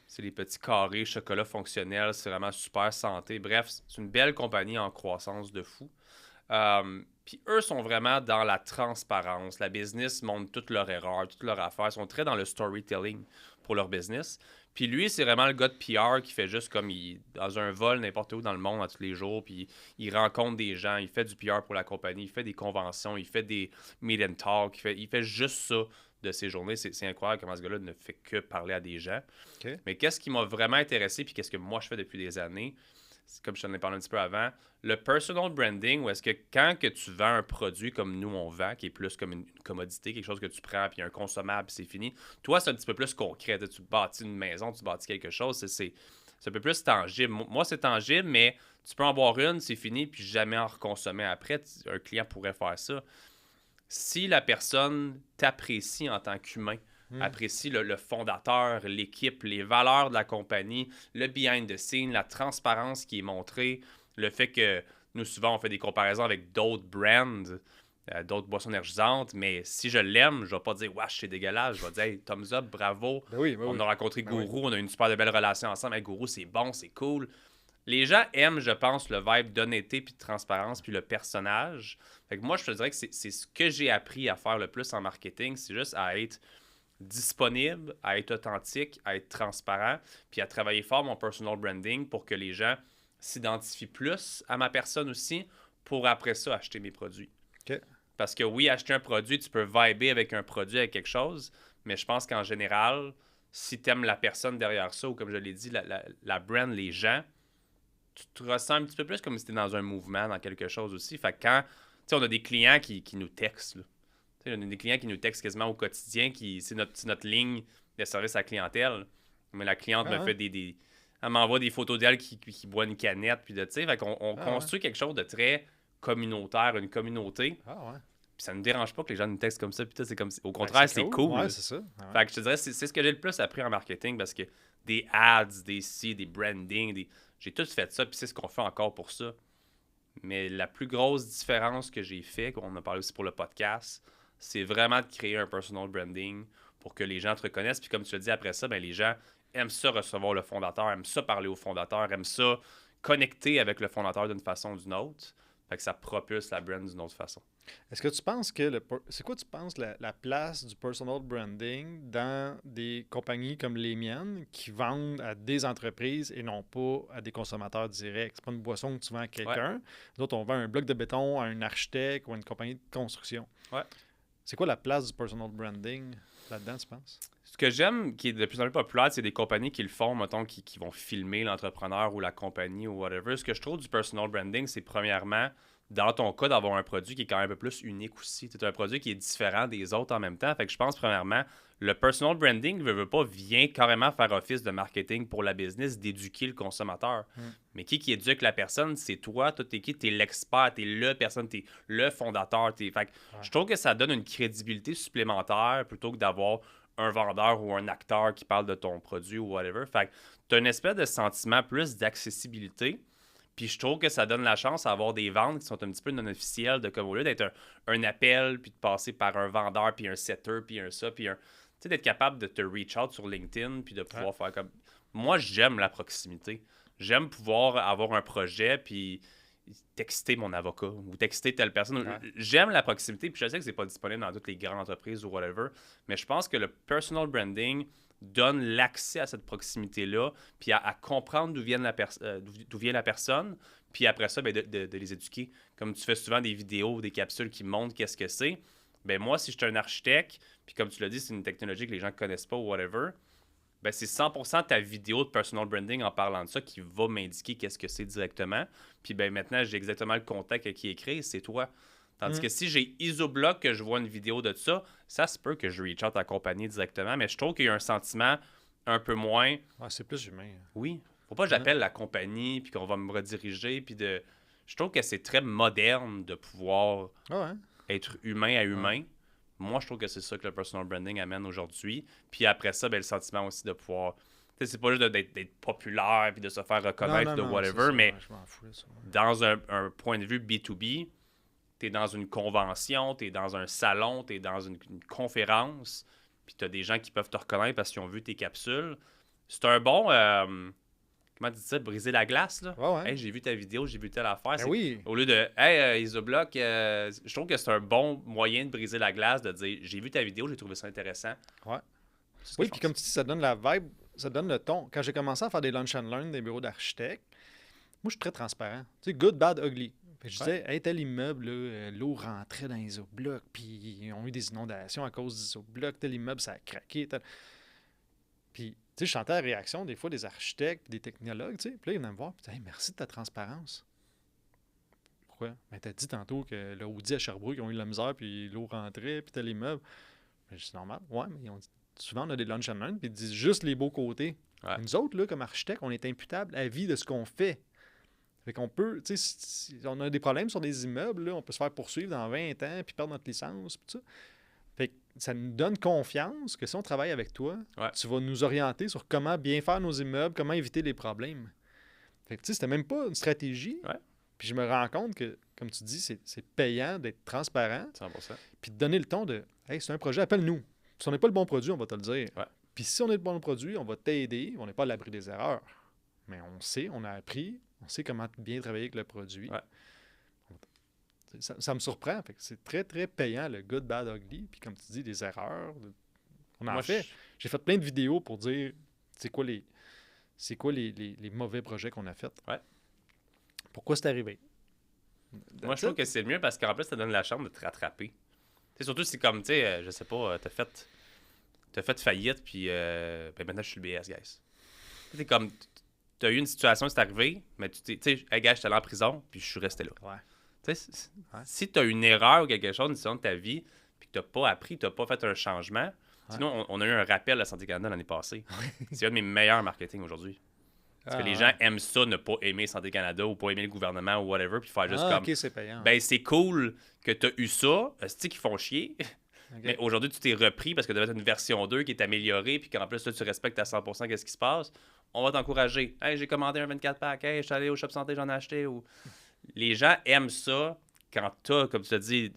C'est les petits carrés, chocolat fonctionnel, c'est vraiment super santé. Bref, c'est une belle compagnie en croissance de fou. Puis eux sont vraiment dans la transparence. La business montre toutes leurs erreurs, toutes leurs affaires. Ils sont très dans le storytelling pour leur business. Puis lui, c'est vraiment le gars de PR qui fait juste comme dans un vol n'importe où dans le monde à tous les jours. Puis il rencontre des gens, il fait du PR pour la compagnie, il fait des conventions, il fait des meet and talk, il fait juste ça de ses journées. C'est incroyable comment ce gars-là ne fait que parler à des gens. OK. Mais qu'est-ce qui m'a vraiment intéressé, puis qu'est-ce que moi je fais depuis des années, c'est comme je t'en ai parlé un petit peu avant, le personal branding, où est-ce que quand que tu vends un produit comme nous on vend, qui est plus comme une commodité, quelque chose que tu prends, puis un consommable, puis c'est fini, toi c'est un petit peu plus concret. Tu bâtis une maison, tu bâtis quelque chose, c'est un peu plus tangible. Moi c'est tangible, mais tu peux en boire une, c'est fini, puis jamais en reconsommer après. Un client pourrait faire ça. Si la personne t'apprécie en tant qu'humain, apprécie le fondateur, l'équipe, les valeurs de la compagnie, le behind the scene, la transparence qui est montrée, le fait que nous, souvent, on fait des comparaisons avec d'autres brands, d'autres boissons énergisantes, mais si je l'aime, je vais pas dire « Wesh, c'est dégueulasse », je vais dire hey, « Thumbs up, bravo, on a rencontré Gourou, on a eu une super de belle relation ensemble avec Gourou, c'est bon, c'est cool ». Les gens aiment, je pense, le vibe d'honnêteté puis de transparence puis le personnage. Fait que moi, je te dirais que c'est ce que j'ai appris à faire le plus en marketing, c'est juste à être disponible, à être authentique, à être transparent, puis à travailler fort mon personal branding pour que les gens s'identifient plus à ma personne aussi pour après ça acheter mes produits. OK. Parce que oui, acheter un produit, tu peux vibrer avec un produit, avec quelque chose, mais je pense qu'en général, si tu aimes la personne derrière ça, ou comme je l'ai dit, la brand, les gens, tu te ressens un petit peu plus comme si tu étais dans un mouvement, dans quelque chose aussi. Fait que quand, tu sais, on a des clients qui nous textent, là. Tu sais, on a des clients qui nous textent quasiment au quotidien, c'est notre ligne de service à la clientèle. Mais la cliente me fait elle m'envoie des photos d'elle qui boit une canette, puis de, tu sais, fait qu'on construit quelque chose de très communautaire, une communauté. Ah ouais. Puis ça ne nous dérange pas que les gens nous textent comme ça, puis tout, c'est comme, au contraire, c'est cool. Ouais, c'est ça. Ouais. Fait que je te dirais, c'est ce que j'ai le plus appris en marketing, parce que des ads, des branding, j'ai tout fait ça, puis c'est ce qu'on fait encore pour ça. Mais la plus grosse différence que j'ai fait, qu'on a parlé aussi pour le podcast, c'est vraiment de créer un personal branding pour que les gens te reconnaissent. Puis comme tu l'as dit, après ça, ben, les gens aiment ça recevoir le fondateur, aiment ça parler au fondateur, aiment ça connecter avec le fondateur d'une façon ou d'une autre. Fait que ça propulse la brand d'une autre façon. Est-ce que tu penses que c'est quoi tu penses la place du personal branding dans des compagnies comme les miennes qui vendent à des entreprises et non pas à des consommateurs directs? C'est pas une boisson que tu vends à quelqu'un. Nous autres, on vend un bloc de béton à un architecte ou à une compagnie de construction. Ouais. C'est quoi la place du personal branding là-dedans, tu penses? Ce que j'aime, qui est de plus en plus populaire, c'est des compagnies qui le font, mettons, qui vont filmer l'entrepreneur ou la compagnie ou whatever. Ce que je trouve du personal branding, c'est premièrement, dans ton cas, d'avoir un produit qui est quand même un peu plus unique aussi. C'est un produit qui est différent des autres en même temps. Fait que je pense, premièrement, le personal branding veut pas, vient carrément faire office de marketing pour la business, d'éduquer le consommateur. Mais qui éduque la personne, c'est toi. Toi, t'es qui? T'es l'expert, t'es le personne, t'es le fondateur. Fait que je trouve que ça donne une crédibilité supplémentaire plutôt que d'avoir un vendeur ou un acteur qui parle de ton produit ou whatever. Fait que t'as une espèce de sentiment plus d'accessibilité. Puis je trouve que ça donne la chance à avoir des ventes qui sont un petit peu non officielles, de comme au lieu d'être un appel, puis de passer par un vendeur, puis un setter, puis un ça, puis un... Tu sais, d'être capable de te reach out sur LinkedIn, puis de pouvoir faire comme... Moi, j'aime la proximité. J'aime pouvoir avoir un projet, puis texter mon avocat ou texter telle personne. Ouais. J'aime la proximité, puis je sais que c'est pas disponible dans toutes les grandes entreprises ou whatever, mais je pense que le personal branding donne l'accès à cette proximité-là, puis à comprendre d'où vient la personne, puis après ça, ben, de les éduquer. Comme tu fais souvent des vidéos, des capsules qui montrent qu'est-ce que c'est, ben moi, si je suis un architecte, puis comme tu l'as dit, c'est une technologie que les gens ne connaissent pas ou whatever, ben c'est 100% ta vidéo de personal branding en parlant de ça qui va m'indiquer qu'est-ce que c'est directement. Puis ben maintenant, j'ai exactement le contact qui est créé, c'est toi. Tandis que si j'ai Isobloc, que je vois une vidéo de ça, ça se peut que je reach out à la compagnie directement, mais je trouve qu'il y a un sentiment un peu moins... Ouais, c'est plus humain. Oui. Faut pas que j'appelle la compagnie, puis qu'on va me rediriger, puis de... Je trouve que c'est très moderne de pouvoir être humain à humain. Moi, je trouve que c'est ça que le personal branding amène aujourd'hui. Puis après ça, ben, le sentiment aussi de pouvoir... Tu sais, c'est pas juste d'être populaire, puis de se faire reconnaître, whatever, mais je m'en fous, ça, dans un point de vue B2B... T'es dans une convention, t'es dans un salon, t'es dans une conférence, puis t'as des gens qui peuvent te reconnaître parce qu'ils ont vu tes capsules. C'est un bon... comment tu dis ça? Briser la glace, là? Ouais. Hey, j'ai vu ta vidéo, j'ai vu telle affaire. Ben oui. Au lieu de « Hey, Isobloc, je trouve que c'est un bon moyen de briser la glace, de dire « J'ai vu ta vidéo, j'ai trouvé ça intéressant. » Ouais. Oui, puis comme tu dis, ça donne la vibe ça donne le ton. Quand j'ai commencé à faire des lunch and learn des bureaux d'architectes, moi, je suis très transparent. Tu sais, good, bad, ugly. Fait que je disais, hey, tel immeuble, là, l'eau rentrait dans les isoblocs, puis ils ont eu des inondations à cause des isoblocs. Tel immeuble, ça a craqué. Puis, tu sais, je sentais la réaction des fois des architectes, des technologues, tu sais. Puis là, ils venaient me voir, puis hey, merci de ta transparence. Pourquoi? Ben, t'as dit tantôt que le Audi à Sherbrooke, ils ont eu de la misère, puis l'eau rentrait, puis tel immeuble. Ben, c'est normal. Ouais, mais souvent, on a des lunch and learn, puis ils disent juste les beaux côtés. Ouais. Nous autres, là, comme architectes, on est imputable à vie de ce qu'on fait. Fait qu'on peut, tu sais, si on a des problèmes sur des immeubles, là, on peut se faire poursuivre dans 20 ans, puis perdre notre licence, puis tout ça. Fait que ça nous donne confiance que si on travaille avec toi, tu vas nous orienter sur comment bien faire nos immeubles, comment éviter les problèmes. Fait que, tu sais, c'était même pas une stratégie. Ouais. Puis je me rends compte que, comme tu dis, c'est payant d'être transparent. 100%. Puis de donner le ton de « Hey, c'est un projet, appelle-nous. Si on n'est pas le bon produit, on va te le dire. Ouais. Puis si on est le bon produit, on va t'aider. On n'est pas à l'abri des erreurs. Mais on sait, on a appris, on sait comment bien travailler avec le produit. Ouais. Ça me surprend. Fait que c'est très, très payant, le good, bad, ugly. Puis comme tu dis, des erreurs. On en fait. J'ai fait plein de vidéos pour dire c'est quoi les mauvais projets qu'on a faits. Ouais. Pourquoi c'est arrivé. Moi, je trouve que c'est le mieux parce qu'en plus, ça donne la chance de te rattraper. T'sais, surtout si, comme, tu sais, je sais pas, t'as fait faillite, puis ben maintenant, je suis le BS, guys. C'est comme, t'as eu une situation, c'est arrivé, mais tu sais, hey, gars, j'étais allé en prison, puis je suis resté là. Ouais. Tu sais, si t'as une erreur ou quelque chose, une décision de ta vie, puis que t'as pas appris, t'as pas fait un changement, sinon, on a eu un rappel à Santé Canada l'année passée. C'est un de mes meilleurs marketing aujourd'hui. Parce que les gens aiment ça, ne pas aimer Santé Canada ou pas aimer le gouvernement ou whatever, puis faire juste comme... OK, c'est payant. Ben, c'est cool que tu as eu ça, c'est qu'ils font chier. Okay. Mais aujourd'hui, tu t'es repris parce que tu devais être une version 2 qui est améliorée, puis qu'en plus, là, tu respectes à 100% qu'est-ce qui se passe. On va t'encourager. Hey, j'ai commandé un 24 pack. Hey, je suis allé au Shop Santé, j'en ai acheté. Ou... Les gens aiment ça quand t'as, comme tu as dit,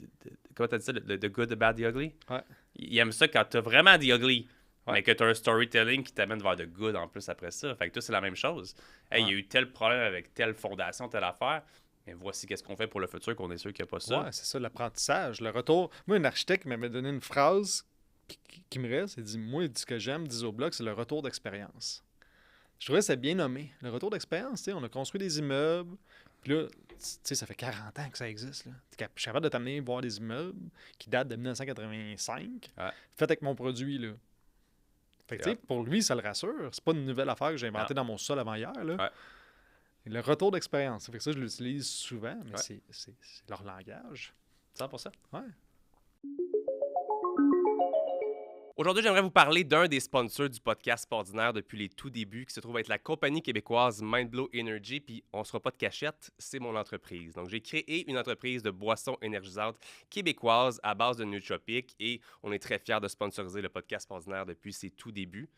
comment t'as dit ça, the good, the bad, the ugly? Ouais. Ils aiment ça quand t'as vraiment the ugly. Ouais. Mais que tu as un storytelling qui t'amène vers the good en plus après ça. Fait que toi, c'est la même chose. Hey, il y a eu tel problème avec telle fondation, telle affaire. Mais voici qu'est-ce qu'on fait pour le futur, qu'on est sûr qu'il n'y a pas ça. Ouais, c'est ça, l'apprentissage, le retour. Moi, un architecte m'avait donné une phrase qui me reste. Il dit, moi, ce que j'aime d'Isobloc, c'est le retour d'expérience. Je trouvais que c'est bien nommé. Le retour d'expérience, tu sais, on a construit des immeubles. Puis là, tu sais, ça fait 40 ans que ça existe. Je suis capable de t'amener voir des immeubles qui datent de 1985, faits avec mon produit, là. Fait que, tu sais, pour lui, ça le rassure. C'est pas une nouvelle affaire que j'ai inventée dans mon sol avant hier, là. Ouais. Le retour d'expérience. Fait que ça, je l'utilise souvent, mais c'est leur langage. 100%. Ouais. Aujourd'hui, j'aimerais vous parler d'un des sponsors du podcast Ordinaire depuis les tout débuts, qui se trouve être la compagnie québécoise Mindblow Energy. Puis on ne sera pas de cachette, c'est mon entreprise. Donc j'ai créé une entreprise de boissons énergisantes québécoises à base de nootropiques et on est très fiers de sponsoriser le podcast Ordinaire depuis ses tout débuts.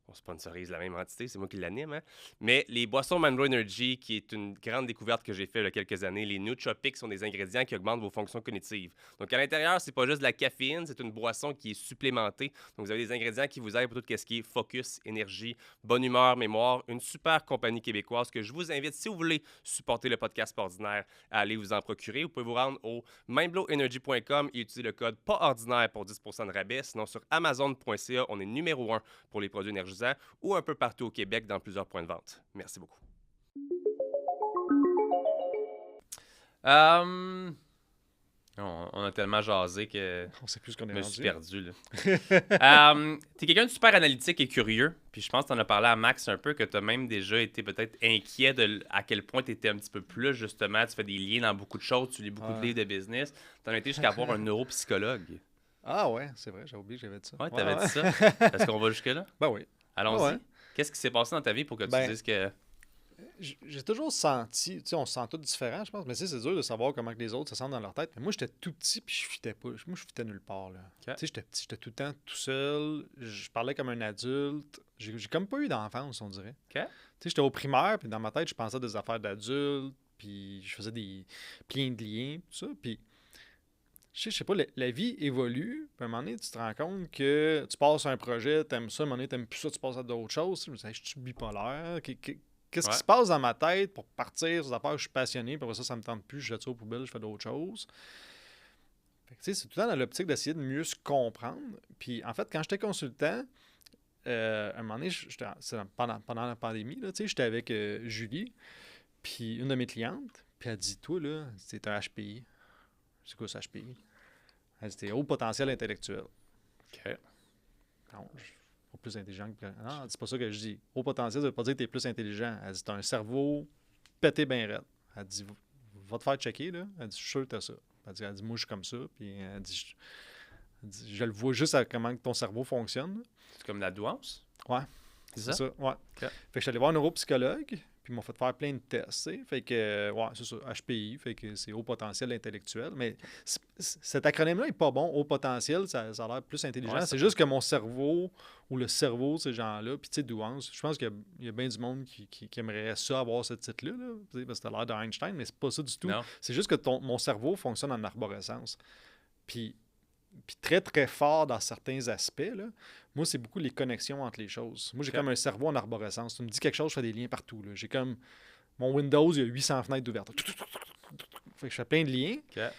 On sponsorise la même entité, c'est moi qui l'anime. Hein? Mais les boissons Mindblow Energy, qui est une grande découverte que j'ai faite il y a quelques années, les nootropiques sont des ingrédients qui augmentent vos fonctions cognitives. Donc à l'intérieur, c'est pas juste de la caféine, c'est une boisson qui est supplémentée. Donc vous avez des ingrédients qui vous aident pour tout ce qui est focus, énergie, bonne humeur, mémoire. Une super compagnie québécoise que je vous invite, si vous voulez supporter le podcast Ordinaire, à aller vous en procurer. Vous pouvez vous rendre au mindblowenergy.com et utiliser le code PASORDINAIRE pour 10% de rabais. Sinon sur amazon.ca, on est numéro 1 pour les produits énergisants ou un peu partout au Québec dans plusieurs points de vente. Merci beaucoup. On a tellement jasé que On sait plus ce qu'on est je me rendu. suis perdu. Là. T'es quelqu'un de super analytique et curieux. Puis je pense que t'en as parlé à Max un peu, que t'as même déjà été peut-être inquiet de à quel point t'étais un petit peu plus, justement. Tu fais des liens dans beaucoup de choses, tu lis beaucoup de livres de business. T'en as été jusqu'à voir un neuropsychologue. Ah ouais, c'est vrai, j'ai oublié que j'avais dit ça. Ouais, t'avais dit ça. Est-ce qu'on va jusque-là? Ben oui. Allons-y. Ouais. Qu'est-ce qui s'est passé dans ta vie pour que tu dises que... J'ai toujours senti, tu sais, on se sent tous différents, je pense, mais c'est dur de savoir comment que les autres se sentent dans leur tête. Mais moi, j'étais tout petit, puis je fitais pas. Moi, je fitais nulle part, là. Okay. Tu sais, j'étais petit, j'étais tout le temps tout seul, je parlais comme un adulte. J'ai comme pas eu d'enfance, on dirait. Okay. Tu sais, j'étais au primaire, puis dans ma tête, je pensais à des affaires d'adulte, puis je faisais des plein de liens, tout ça, puis... Je sais pas, la vie évolue, puis à un moment donné, tu te rends compte que tu passes à un projet, t'aimes ça, à un moment donné, t'aimes plus ça, tu passes à d'autres choses. Je me disais, je suis bipolaire. Qu'est-ce qui se passe dans ma tête pour partir sur des affaires où je suis passionné, puis après ça me tente plus, je jette ça aux poubelles, je fais d'autres choses. Fait que, c'est tout le temps dans l'optique d'essayer de mieux se comprendre. Puis en fait, quand j'étais consultant, un moment donné, pendant la pandémie, là, j'étais avec Julie, puis une de mes clientes, puis elle dit, toi, là, c'est un HPI. C'est quoi ça, HPI? Elle dit, t'es haut potentiel intellectuel. OK. Non, je suis pas plus intelligent que... Non, c'est pas ça que je dis. Haut potentiel, ça veut pas dire que t'es plus intelligent. Elle dit, t'as un cerveau pété bien raide. Elle dit, va te faire checker, là. Elle dit, je suis sûr que t'as ça. Elle dit, moi, je suis comme ça. Puis elle dit, je le vois juste à comment ton cerveau fonctionne. Là. C'est comme la douance? Ouais. C'est ça? Ouais. Fait que je suis allé voir un neuropsychologue, puis ils m'ont fait faire plein de tests, tu sais. Fait que, ouais, c'est ça, HPI, fait que c'est haut potentiel intellectuel. Mais cet acronyme-là est pas bon. Haut potentiel, ça a l'air plus intelligent. Ouais, c'est juste que mon cerveau, ou le cerveau de ces gens-là, puis tu sais, douance, je pense qu'il y a bien du monde qui aimerait ça, avoir ce titre-là, là, parce que ça a l'air d'Einstein, mais c'est pas ça du tout. Non. C'est juste que mon cerveau fonctionne en arborescence. Puis très, très fort dans certains aspects, là. Moi, c'est beaucoup les connexions entre les choses. Moi, j'ai comme un cerveau en arborescence. Tu me dis quelque chose, je fais des liens partout. Là. J'ai comme... Mon Windows, il y a 800 fenêtres ouvertes. Fait que je fais plein de liens. Okay.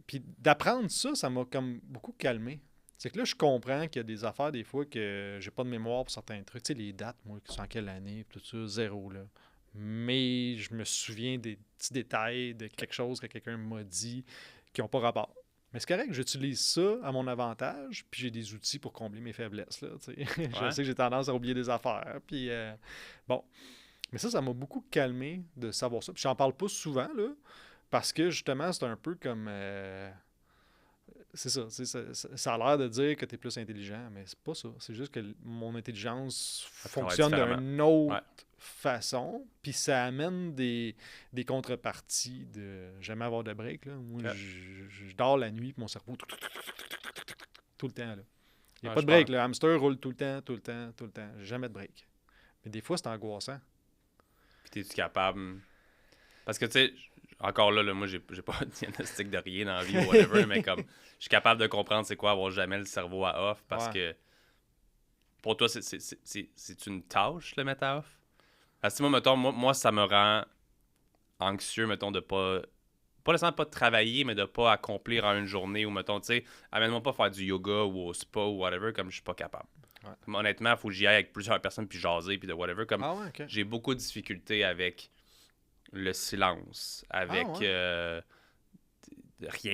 Puis d'apprendre ça, ça m'a comme beaucoup calmé. C'est que là, je comprends qu'il y a des affaires, des fois, que j'ai pas de mémoire pour certains trucs. Tu sais, les dates, moi, qui sont en quelle année, tout ça, zéro, là. Mais je me souviens des petits détails de quelque chose que quelqu'un m'a dit qui n'ont pas rapport. Mais c'est correct, j'utilise ça à mon avantage, puis j'ai des outils pour combler mes faiblesses. Là, je sais que j'ai tendance à oublier des affaires. Puis, bon. Mais ça m'a beaucoup calmé de savoir ça. Puis j'en parle pas souvent, là, parce que justement, c'est un peu comme... c'est ça, ça a l'air de dire que tu es plus intelligent, mais c'est pas ça. C'est juste que mon intelligence fonctionne d'une autre façon, puis ça amène des contreparties de jamais avoir de break. Là. Moi, je dors la nuit, puis mon cerveau tout le temps. Là. Il n'y a pas de break. Le hamster roule tout le temps. Jamais de break. Mais des fois, c'est angoissant. Puis es-tu capable... Parce que, tu sais, encore là, moi, j'ai pas de diagnostic de rien dans la vie ou whatever, mais comme, je suis capable de comprendre c'est quoi avoir jamais le cerveau à off, parce que pour toi, c'est une tâche, le mettre à off? Parce que moi, ça me rend anxieux, mettons, de pas nécessairement pas de travailler, mais de pas accomplir en une journée, ou mettons, tu sais, amène-moi pas faire du yoga ou au spa ou whatever, comme je suis pas capable. Ouais. Comme, honnêtement, il faut que j'y aille avec plusieurs personnes, puis jaser, puis de whatever, comme j'ai beaucoup de difficultés avec le silence, avec rien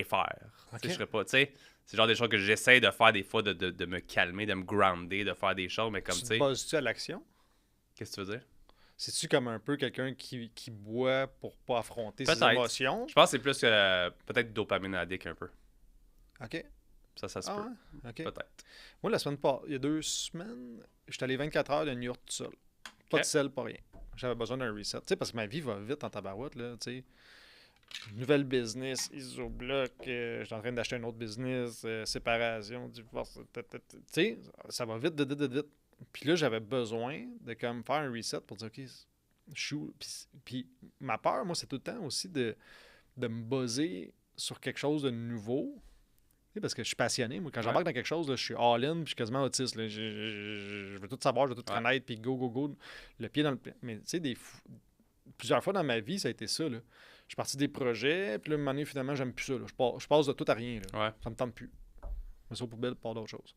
faire. Je serais pas, tu sais, c'est genre des choses que j'essaie de faire des fois, de me calmer, de me grounder, de faire des choses, mais comme, tu sais... Bases-tu à l'action? Qu'est-ce que tu veux dire? C'est-tu comme un peu quelqu'un qui boit pour pas affronter ses émotions? Je pense que c'est plus peut-être dopamine addict un peu. OK. Ça se peut. Ouais? OK. Peut-être. Moi, il y a 2 semaines, j'étais allé 24 heures de New York tout seul. Pas de sel, pas rien. J'avais besoin d'un reset. Tu sais, parce que ma vie va vite en tabarouette, là, tu sais. Nouvelle business, isobloc, je suis en train d'acheter un autre business, séparation, divorce, tu sais, ça va vite. Puis là, j'avais besoin de comme faire un reset pour dire, OK, je suis où? Puis ma peur, moi, c'est tout le temps aussi de me buzzer sur quelque chose de nouveau. Parce que je suis passionné. Moi, quand j'embarque dans quelque chose, là, je suis all-in, puis je suis quasiment autiste. Là. Je veux tout savoir, je veux tout connaître, puis go. Le pied dans le... Mais tu sais, plusieurs fois dans ma vie, ça a été ça. Là. Je suis parti des projets, puis là, à un moment donné, finalement, j'aime plus ça. Là. Je passe de tout à rien. Là. Ça me tente plus. Je me suis aux poubelles pour d'autres choses.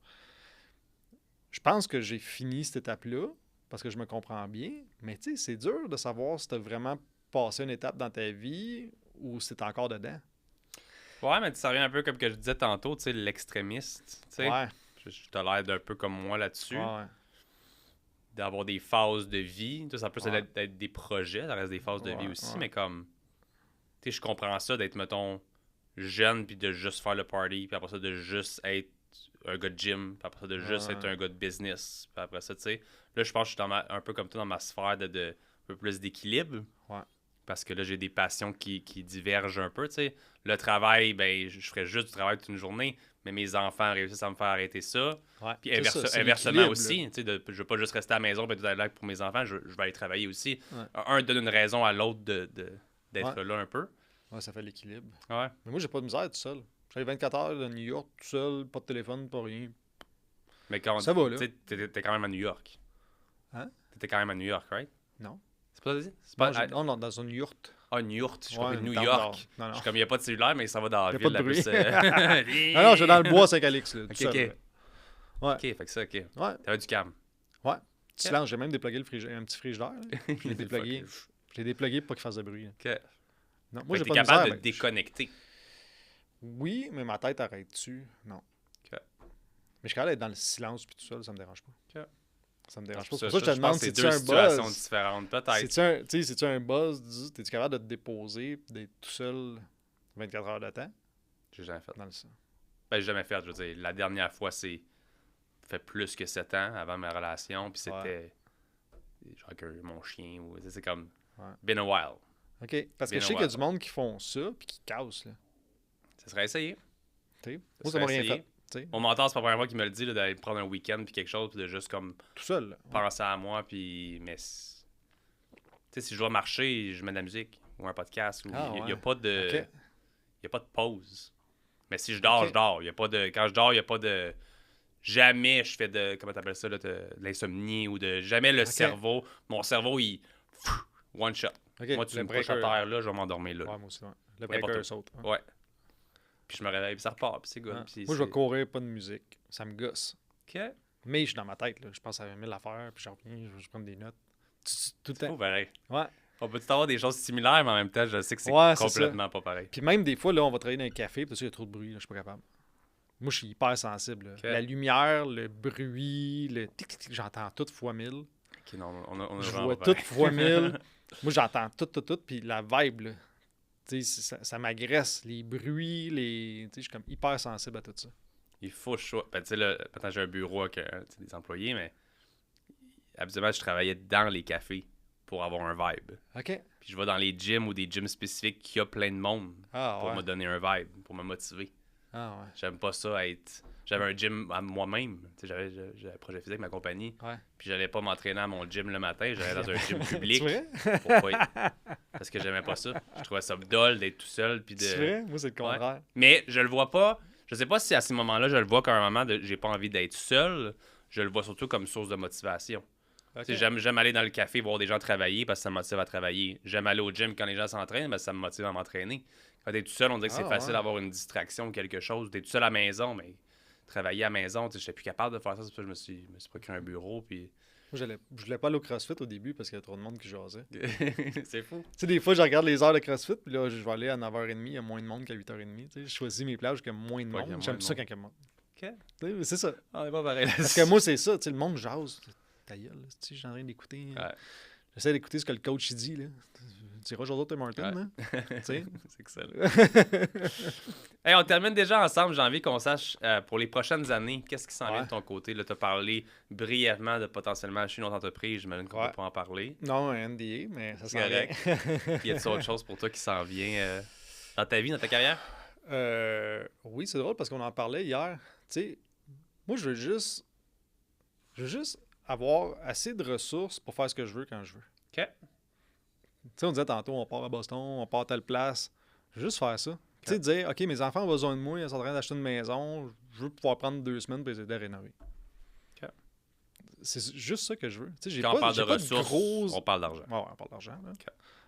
Je pense que j'ai fini cette étape-là, parce que je me comprends bien. Mais tu sais, c'est dur de savoir si tu as vraiment passé une étape dans ta vie ou si tu es encore dedans. Ouais, mais ça revient un peu comme que je disais tantôt, tu sais, l'extrémiste. Tu sais, je te l'aide un peu comme moi là-dessus. Ouais. D'avoir des phases de vie. Ça peut être des projets, ça reste des phases de vie aussi, mais comme, tu sais, je comprends ça d'être, mettons, jeune, puis de juste faire le party, puis après ça, de juste être un gars de gym, puis après ça, de juste être un gars de business, puis après ça, tu sais, là, je pense que je suis un peu comme toi dans ma sphère de un peu plus d'équilibre. Ouais. Parce que là, j'ai des passions qui divergent un peu, tu sais. Le travail, ben, je ferais juste du travail toute une journée, mais mes enfants réussissent à me faire arrêter ça. Ouais, puis inversement aussi, tu sais, je veux pas juste rester à la maison et tout à l'heure pour mes enfants, je vais aller travailler aussi. Ouais. Un donne une raison à l'autre d'être là un peu. Ouais, ça fait l'équilibre. Ouais. Mais moi, j'ai pas de misère tout seul. J'avais 24 heures de New York tout seul, pas de téléphone, pas rien. Mais quand ça va, là. T'étais quand même à New York. Hein? T'étais quand même à New York, right? Non. C'est pas ça dit? Non, dans une yourte. Ah, une yourte. Je crois que New York. Non. Je suis comme, il n'y a pas de cellulaire, mais ça va dans la ville. Il n'y a pas de bruit. Non, je suis dans le bois Saint-Calix. Là, OK. Ouais. OK, fait que ça, OK. Ouais. T'avais du calme. Ouais. Silence, j'ai même déplugué un petit frigidaire. Là. Je l'ai déplugué. Je l'ai déplugué pour pas qu'il fasse de bruit. Là. OK. Non, moi, Moi, j'ai t'es pas capable misère, de mais déconnecter. Oui, mais ma tête arrête dessus. Non. OK. Mais je suis capable d'être dans le silence puis tout seul, ça me dérange pas. OK. Ça me dérange pas. Ça, C'est pour ça que je te je demande pense que si c'est tu deux un situations buzz. différentes, peut-être. C'est-tu un buzz? T'es-tu capable de te déposer et d'être tout seul 24 heures de temps? J'ai jamais fait. Dans le sang. Ben, j'ai jamais fait, je veux dire. La dernière fois, c'est fait plus que 7 ans avant ma relation, puis c'était genre que mon chien, ou c'est comme been a while. OK. Parce que Bien je sais a qu'il y a while. du monde qui font ça puis qui cassent. Là. Ça serait essayé. T'sais, moi, ça m'a rien fait. T'sais. Mon mentor, c'est pas la première fois qu'il me le dit, là, d'aller prendre un week-end puis quelque chose, puis de juste comme Tout seul. Là. penser à moi, puis. Mais. Tu sais, si je dois marcher, je mets de la musique, ou un podcast, ou. Il n'y a pas de. OK. Il y a pas de pause. Mais si je dors, OK. je dors. Y a pas de... Quand je dors, il n'y a pas de. Jamais je fais de. Comment t'appelles ça, là, de l'insomnie ou de. Jamais le cerveau. Mon cerveau, il. One shot. OK. Moi, tu Le me couches à breaker. terre, là, je vais m'endormir là. Ouais, moi aussi. Ouais. Le N'importe breaker où. saute. Hein. Ouais. Puis je me réveille, puis ça repart, puis c'est good. Hein. Puis Moi, je vais courir, pas de musique. Ça me gosse. OK. Mais je suis dans ma tête. Là. Je pense à 1000 affaires, puis je reviens, je prends des notes. Tout le C'est temps. pas pareil. Ouais. On peut avoir des choses similaires, mais en même temps, je sais que c'est Ouais, c'est complètement pas pareil. Puis même des fois, là, on va travailler dans un café, puis il y a trop de bruit, là, je suis pas capable. Moi, je suis hyper sensible. Là. OK. La lumière, le bruit, le tic-tic, j'entends tout fois 1000. OK, non, on est Je vraiment vois pas tout pareil. fois 1000. Moi, j'entends tout, puis la vibe, là. Tu sais, ça m'agresse. Les bruits, tu sais, je suis comme hyper sensible à tout ça. Il faut que je sois. Ben, tu sais, là, maintenant, j'ai un bureau avec des employés, mais habituellement, je travaillais dans les cafés pour avoir un vibe. OK. Puis je vais dans les gyms ou des gyms spécifiques qui a plein de monde Ah, pour ouais. me donner un vibe, pour me motiver. Ah, ouais. J'aime pas ça être. J'avais un gym à moi-même. Tu sais, j'avais un projet physique, ma compagnie. Ouais. Puis j'allais pas m'entraîner à mon gym le matin, j'allais dans un gym C'est public. vrai? Pour pas être- Parce que j'aimais pas ça. Je trouvais ça dole d'être tout seul. Puis de... C'est vrai? Moi, c'est le contraire. Mais je le vois pas. Je sais pas si à ces moments-là, je le vois comme un moment de j'ai pas envie d'être seul. Je le vois surtout comme source de motivation. OK. Tu sais, j'aime aller dans le café voir des gens travailler parce que ça me motive à travailler. J'aime aller au gym quand les gens s'entraînent parce que ça me motive à m'entraîner. Quand t'es tout seul, on dirait que c'est Ah, facile ouais. d'avoir une distraction ou quelque chose. T'es tout seul à la maison, mais travailler à la maison, tu sais, j'étais plus capable de faire ça. C'est pour ça que je me suis procuré un bureau. Puis... Moi, je voulais pas aller au CrossFit au début parce qu'il y a trop de monde qui jasait. c'est fou. Tu sais, des fois, je regarde les heures de CrossFit, puis là, je vais aller à 9h30, il y a moins de monde qu'à 8h30. Tu sais, je choisis mes plages qu'il y a moins de Ouais, qu'il y a monde. moins J'aime de ça monde. quand il y a moins. OK. Tu sais, c'est ça. On est pas pareil là. Parce que moi, c'est ça. Tu sais, le monde jase. Ta gueule, là, tu sais, je suis en train d'écouter. Ouais. J'essaie d'écouter ce que le coach il dit. Là. Tu iras Joseph Martin, Ouais. hein? Tu sais? c'est excellent. Hey, on termine déjà ensemble. J'ai envie qu'on sache pour les prochaines années, qu'est-ce qui s'en vient Ouais. de ton côté? Tu as parlé brièvement de potentiellement acheter une autre entreprise. J'imagine qu'on Ouais. peut pas en parler. Non, un NDA, mais ça C'est s'en vient. correct. Y a-t-il autre chose pour toi qui s'en vient dans ta vie, dans ta carrière? Oui, c'est drôle parce qu'on en parlait hier. Tu sais, moi, je veux juste avoir assez de ressources pour faire ce que je veux quand je veux. OK. Tu sais, on disait tantôt, on part à Boston, on part à telle place. Je veux juste faire ça. Tu sais, dire, OK, mes enfants ont besoin de moi, ils sont en train d'acheter une maison, je veux pouvoir prendre 2 semaines pour les aider à rénover. OK. C'est juste ça que je veux. Tu sais, j'ai Quand pas, on parle de j'ai pas ressources, grosses... on parle d'argent. Ouais, on parle d'argent. Là.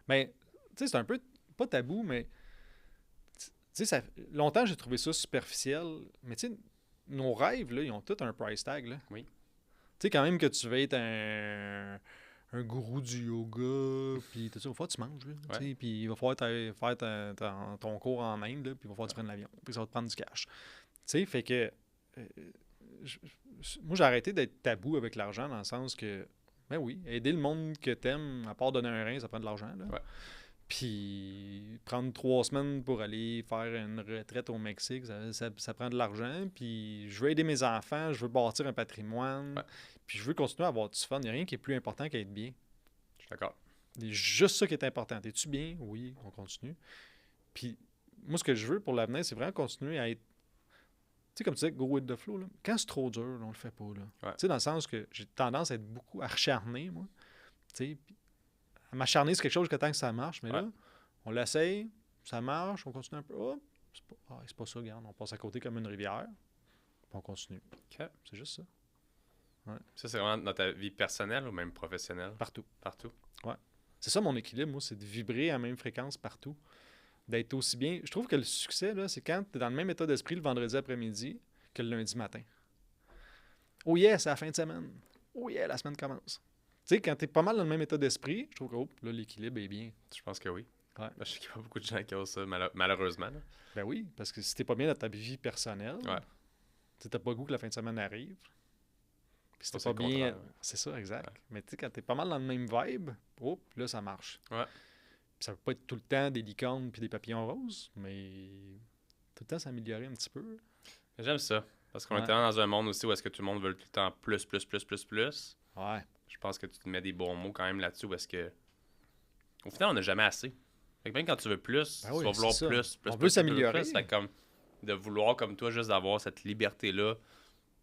Mais, tu sais, c'est un peu, pas tabou, mais, tu sais, longtemps, j'ai trouvé ça superficiel. Mais, tu sais, nos rêves, là, ils ont tous un price tag, là. Oui. Tu sais, quand même que tu veux être un gourou du yoga, puis tout ça, il va falloir que tu manges, là, tu sais, puis il va falloir faire ton cours en Inde, là, puis il va falloir que tu prennes l'avion, puis ça va te prendre du cash. Tu sais, fait que... moi, j'ai arrêté d'être tabou avec l'argent dans le sens que, ben oui, aider le monde que t'aimes, à part donner un rein, ça prend de l'argent, là. Ouais. Puis prendre 3 semaines pour aller faire une retraite au Mexique, ça prend de l'argent. Puis je veux aider mes enfants, je veux bâtir un patrimoine. Ouais. Puis je veux continuer à avoir du fun. Il n'y a rien qui est plus important qu'être bien. Je suis d'accord. C'est juste ça qui est important. Es-tu bien? Oui, on continue. Puis moi, ce que je veux pour l'avenir, c'est vraiment continuer à être... Tu sais, comme tu disais, go with the flow. Là. Quand c'est trop dur, là, on le fait pas. Là. Ouais. Tu sais, dans le sens que j'ai tendance à être beaucoup acharné, moi. Tu sais, puis à m'acharner sur quelque chose jusqu'à temps que ça marche. Mais Ouais. là, on l'essaye, ça marche, on continue un peu. Oh, c'est pas ça, regarde. On passe à côté comme une rivière, puis on continue. OK. C'est juste ça. Ça, c'est vraiment dans ta vie personnelle ou même professionnelle? Partout. Partout. C'est ça mon équilibre, moi, c'est de vibrer à la même fréquence partout. D'être aussi bien. Je trouve que le succès, là, c'est quand tu es dans le même état d'esprit le vendredi après-midi que le lundi matin. Oh yeah, c'est la fin de semaine. Oh yeah, la semaine commence. Tu sais, quand t'es pas mal dans le même état d'esprit, je trouve que là, l'équilibre est bien. Je pense que oui. Ouais. Je sais qu'il y a pas beaucoup de gens qui ont ça, malheureusement. Là. Ben oui, parce que si t'es pas bien dans ta vie personnelle, Ouais. t'as pas le goût que la fin de semaine arrive. Puis si t'es Ça, pas c'est le bien. contraire. C'est ça, exact. Ouais. Mais tu sais, quand t'es pas mal dans le même vibe, là, ça marche. Ouais. Puis ça peut pas être tout le temps des licornes puis des papillons roses, mais tout le temps s'améliorer un petit peu. Mais j'aime ça. Parce qu'on Ouais. est tellement dans un monde aussi où est-ce que tout le monde veut tout le temps plus. Ouais. Je pense que tu te mets des bons mots quand même là-dessus parce que au final, on n'a jamais assez. Fait que même quand tu veux plus, Ben oui, tu vas vouloir c'est ça. plus. On veut s'améliorer. Fait que comme de vouloir comme toi juste d'avoir cette liberté-là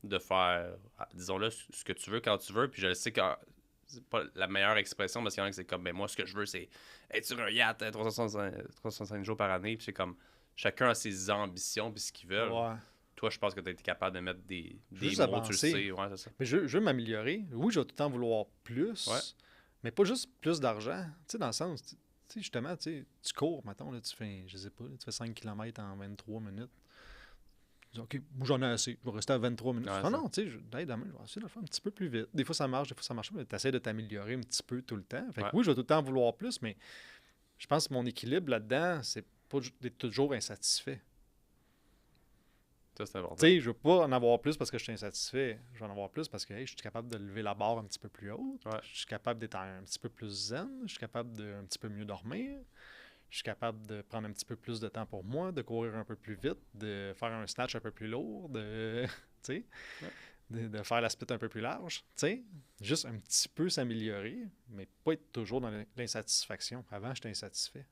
de faire, disons-le, ce que tu veux quand tu veux. Puis je le sais que c'est pas la meilleure expression parce qu'il y en a qui c'est comme, ben moi, ce que je veux, c'est être sur un yacht 365 jours par année. Puis c'est comme, chacun a ses ambitions puis ce qu'ils veulent. Ouais. Toi, je pense que tu as été capable de mettre des Juste mots, tu le avancer. sais. Ouais, c'est ça. Mais je veux m'améliorer. Oui, je vais tout le temps vouloir plus, Ouais. mais pas juste plus d'argent. Tu sais, dans le sens, tu sais, justement, tu cours, mettons, là, tu fais, je sais pas, là, tu fais 5 km en 23 minutes. Tu dis, OK, moi, j'en ai assez, je vais rester à 23 minutes. Ouais, Non, tu sais, demain, je vais essayer de le faire un petit peu plus vite. Des fois, ça marche, des fois, ça marche pas, mais tu essaies de t'améliorer un petit peu tout le temps. Fait que Ouais. oui, je vais tout le temps vouloir plus, mais je pense que mon équilibre là-dedans, c'est pas d'être toujours insatisfait. Ça, c'est important. Tu sais, je veux pas en avoir plus parce que je suis insatisfait. Je vais en avoir plus parce que hey, je suis capable de lever la barre un petit peu plus haute. Ouais. Je suis capable d'être un petit peu plus zen. Je suis capable de un petit peu mieux dormir. Je suis capable de prendre un petit peu plus de temps pour moi, de courir un peu plus vite, de faire un snatch un peu plus lourd, de, tu sais, de faire la split un peu plus large. Tu sais, juste un petit peu s'améliorer, mais pas être toujours dans l'insatisfaction. Avant, j'étais insatisfait.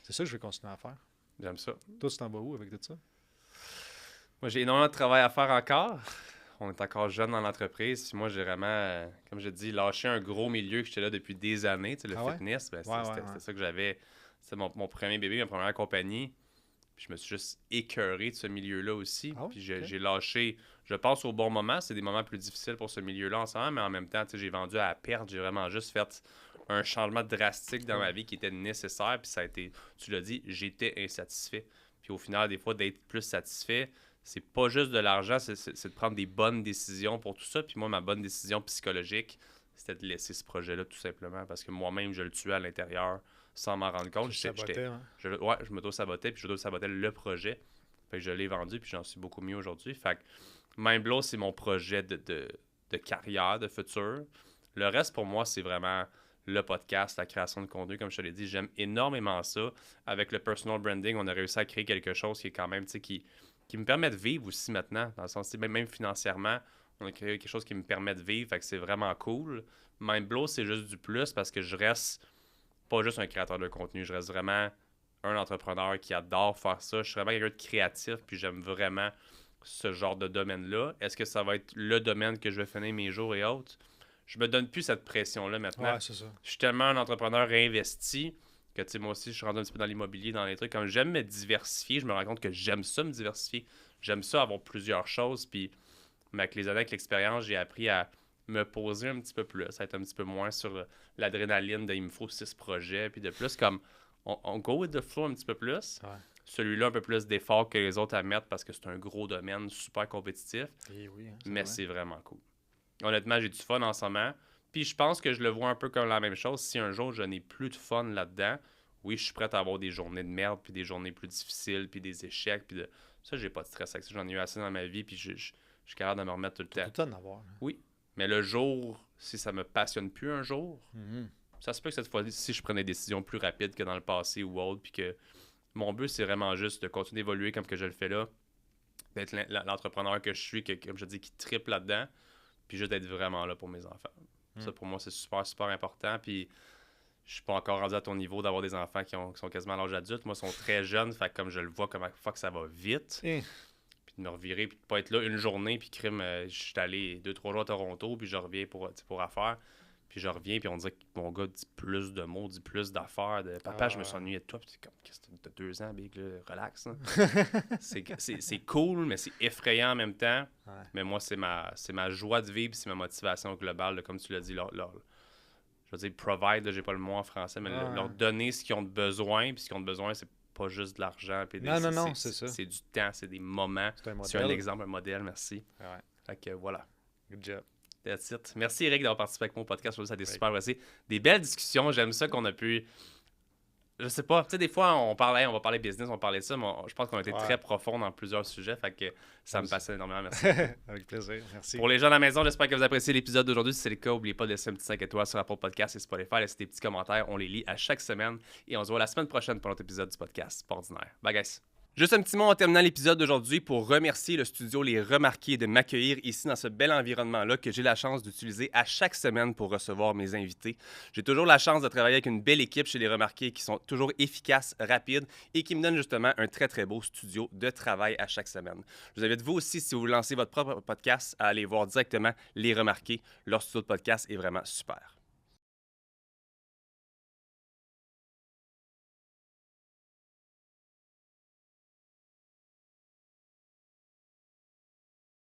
C'est ça que je vais continuer à faire. J'aime ça. Toi, tu t'en vas où avec tout ça? Moi, j'ai énormément de travail à faire encore. On est encore jeune dans l'entreprise. Puis moi, j'ai vraiment, comme je dis, lâché un gros milieu que j'étais là depuis des années. Tu sais, le Ah ouais? fitness, ben, Ouais, c'était ça que j'avais. C'était mon premier bébé, ma première compagnie. Puis je me suis juste écœuré de ce milieu-là aussi. Ah ouais? Puis Ok. j'ai lâché, je pense, au bon moment. C'est des moments plus difficiles pour ce milieu-là en ce moment, mais en même temps, tu sais, j'ai vendu à la perte. J'ai vraiment juste fait un changement drastique dans ma vie qui était nécessaire. Puis ça a été, tu l'as dit, j'étais insatisfait. Puis au final, des fois, d'être plus satisfait, c'est pas juste de l'argent, c'est de prendre des bonnes décisions pour tout ça. Puis moi, ma bonne décision psychologique, c'était de laisser ce projet-là tout simplement parce que moi-même, je le tuais à l'intérieur sans m'en rendre compte. Tu sabotais, hein? Je m'auto-sabotais, puis j'auto-sabotais le projet. Fait que je l'ai vendu, puis j'en suis beaucoup mieux aujourd'hui. Fait que Mindblow, c'est mon projet de carrière, de futur. Le reste, pour moi, c'est vraiment le podcast, la création de contenu. Comme je te l'ai dit, j'aime énormément ça. Avec le personal branding, on a réussi à créer quelque chose qui est quand même, tu sais, qui me permet de vivre aussi maintenant. Dans le sens, même financièrement, on a créé quelque chose qui me permet de vivre. Fait que c'est vraiment cool. Mindblow, c'est juste du plus parce que je reste pas juste un créateur de contenu. Je reste vraiment un entrepreneur qui adore faire ça. Je suis vraiment quelqu'un de créatif, puis j'aime vraiment ce genre de domaine-là. Est-ce que ça va être le domaine que je vais finir mes jours et autres? Je me donne plus cette pression-là maintenant. Ouais, c'est ça. Je suis tellement un entrepreneur investi que, tu sais, moi aussi, je suis rendu un petit peu dans l'immobilier, dans les trucs. Comme j'aime me diversifier, je me rends compte que j'aime ça me diversifier. J'aime ça avoir plusieurs choses, puis avec les années, avec l'expérience, j'ai appris à me poser un petit peu plus, à être un petit peu moins sur l'adrénaline de il me faut 6 projets, puis de plus comme on go with the flow un petit peu plus. Ouais. Celui-là un peu plus d'effort que les autres à mettre parce que c'est un gros domaine super compétitif, Et oui, hein, mais vrai. c'est vraiment cool. Honnêtement, j'ai du fun en ce moment. Puis je pense que je le vois un peu comme la même chose. Si un jour je n'ai plus de fun là-dedans, oui, je suis prêt à avoir des journées de merde, puis des journées plus difficiles, puis des échecs, puis de... Ça, j'ai pas de stress avec ça. J'en ai eu assez dans ma vie, puis je suis capable de me remettre tout le Tout temps. le temps d'en avoir. Hein. Oui, mais le jour, si ça me passionne plus un jour, Mhm. ça se peut que cette fois-ci, je prenne des décisions plus rapides que dans le passé ou autre, puis que mon but, c'est vraiment juste de continuer d'évoluer comme que je le fais là, d'être l'entrepreneur que je suis, que, comme je dis, qui triple là-dedans, puis juste d'être vraiment là pour mes enfants. Ça, pour moi, c'est super, super important, puis je suis pas encore rendu à ton niveau d'avoir des enfants qui sont quasiment à l'âge adulte. Moi, ils sont très jeunes, fait que comme je le vois, comme fuck, ça va vite. Eh, Puis de me revirer, puis de pas être là une journée, puis crime, je suis allé 2-3 jours à Toronto, puis je reviens pour affaires. Puis je reviens, puis on dirait que mon gars dit plus de mots, dit plus d'affaires. Papa, je me suis ennuyé de toi. Puis c'est comme, qu'est-ce que t'as 2 ans, big, là, relax. Hein. C'est cool, mais c'est effrayant en même temps. Ouais. Mais moi, c'est ma joie de vivre, c'est ma motivation globale. Là, comme tu l'as dit, je veux dire, provide, là, j'ai pas le mot en français, mais Ouais. leur donner ce qu'ils ont besoin. Puis ce qu'ils ont besoin, c'est pas juste de l'argent. Puis Non, c'est ça. C'est du temps, c'est des moments. C'est un C'est un modèle. exemple, un modèle, merci. Ouais. Fait que voilà. Good job. That's it. Merci Eric d'avoir participé avec moi au podcast. Je trouve que ça a été super aussi. Des belles discussions. J'aime ça qu'on a pu... Je sais pas. Tu sais, des fois, on va parler business, on parlait de ça, mais je pense qu'on a été très profond dans plusieurs sujets. Fait que ça me passionne énormément. Merci. Avec plaisir. Merci. Pour les gens à la maison, j'espère que vous appréciez l'épisode d'aujourd'hui. Si c'est le cas, n'oubliez pas de laisser un petit 5 étoiles sur Apple Podcast et Spotify. Laissez des petits commentaires. On les lit à chaque semaine. Et on se voit la semaine prochaine pour notre épisode du podcast Pas ordinaire. Bye, guys. Juste un petit mot en terminant l'épisode d'aujourd'hui pour remercier le studio Les Remarqués de m'accueillir ici dans ce bel environnement-là que j'ai la chance d'utiliser à chaque semaine pour recevoir mes invités. J'ai toujours la chance de travailler avec une belle équipe chez Les Remarqués qui sont toujours efficaces, rapides et qui me donnent justement un très très beau studio de travail à chaque semaine. Je vous invite vous aussi, si vous lancez votre propre podcast, à aller voir directement Les Remarqués. Leur studio de podcast est vraiment super.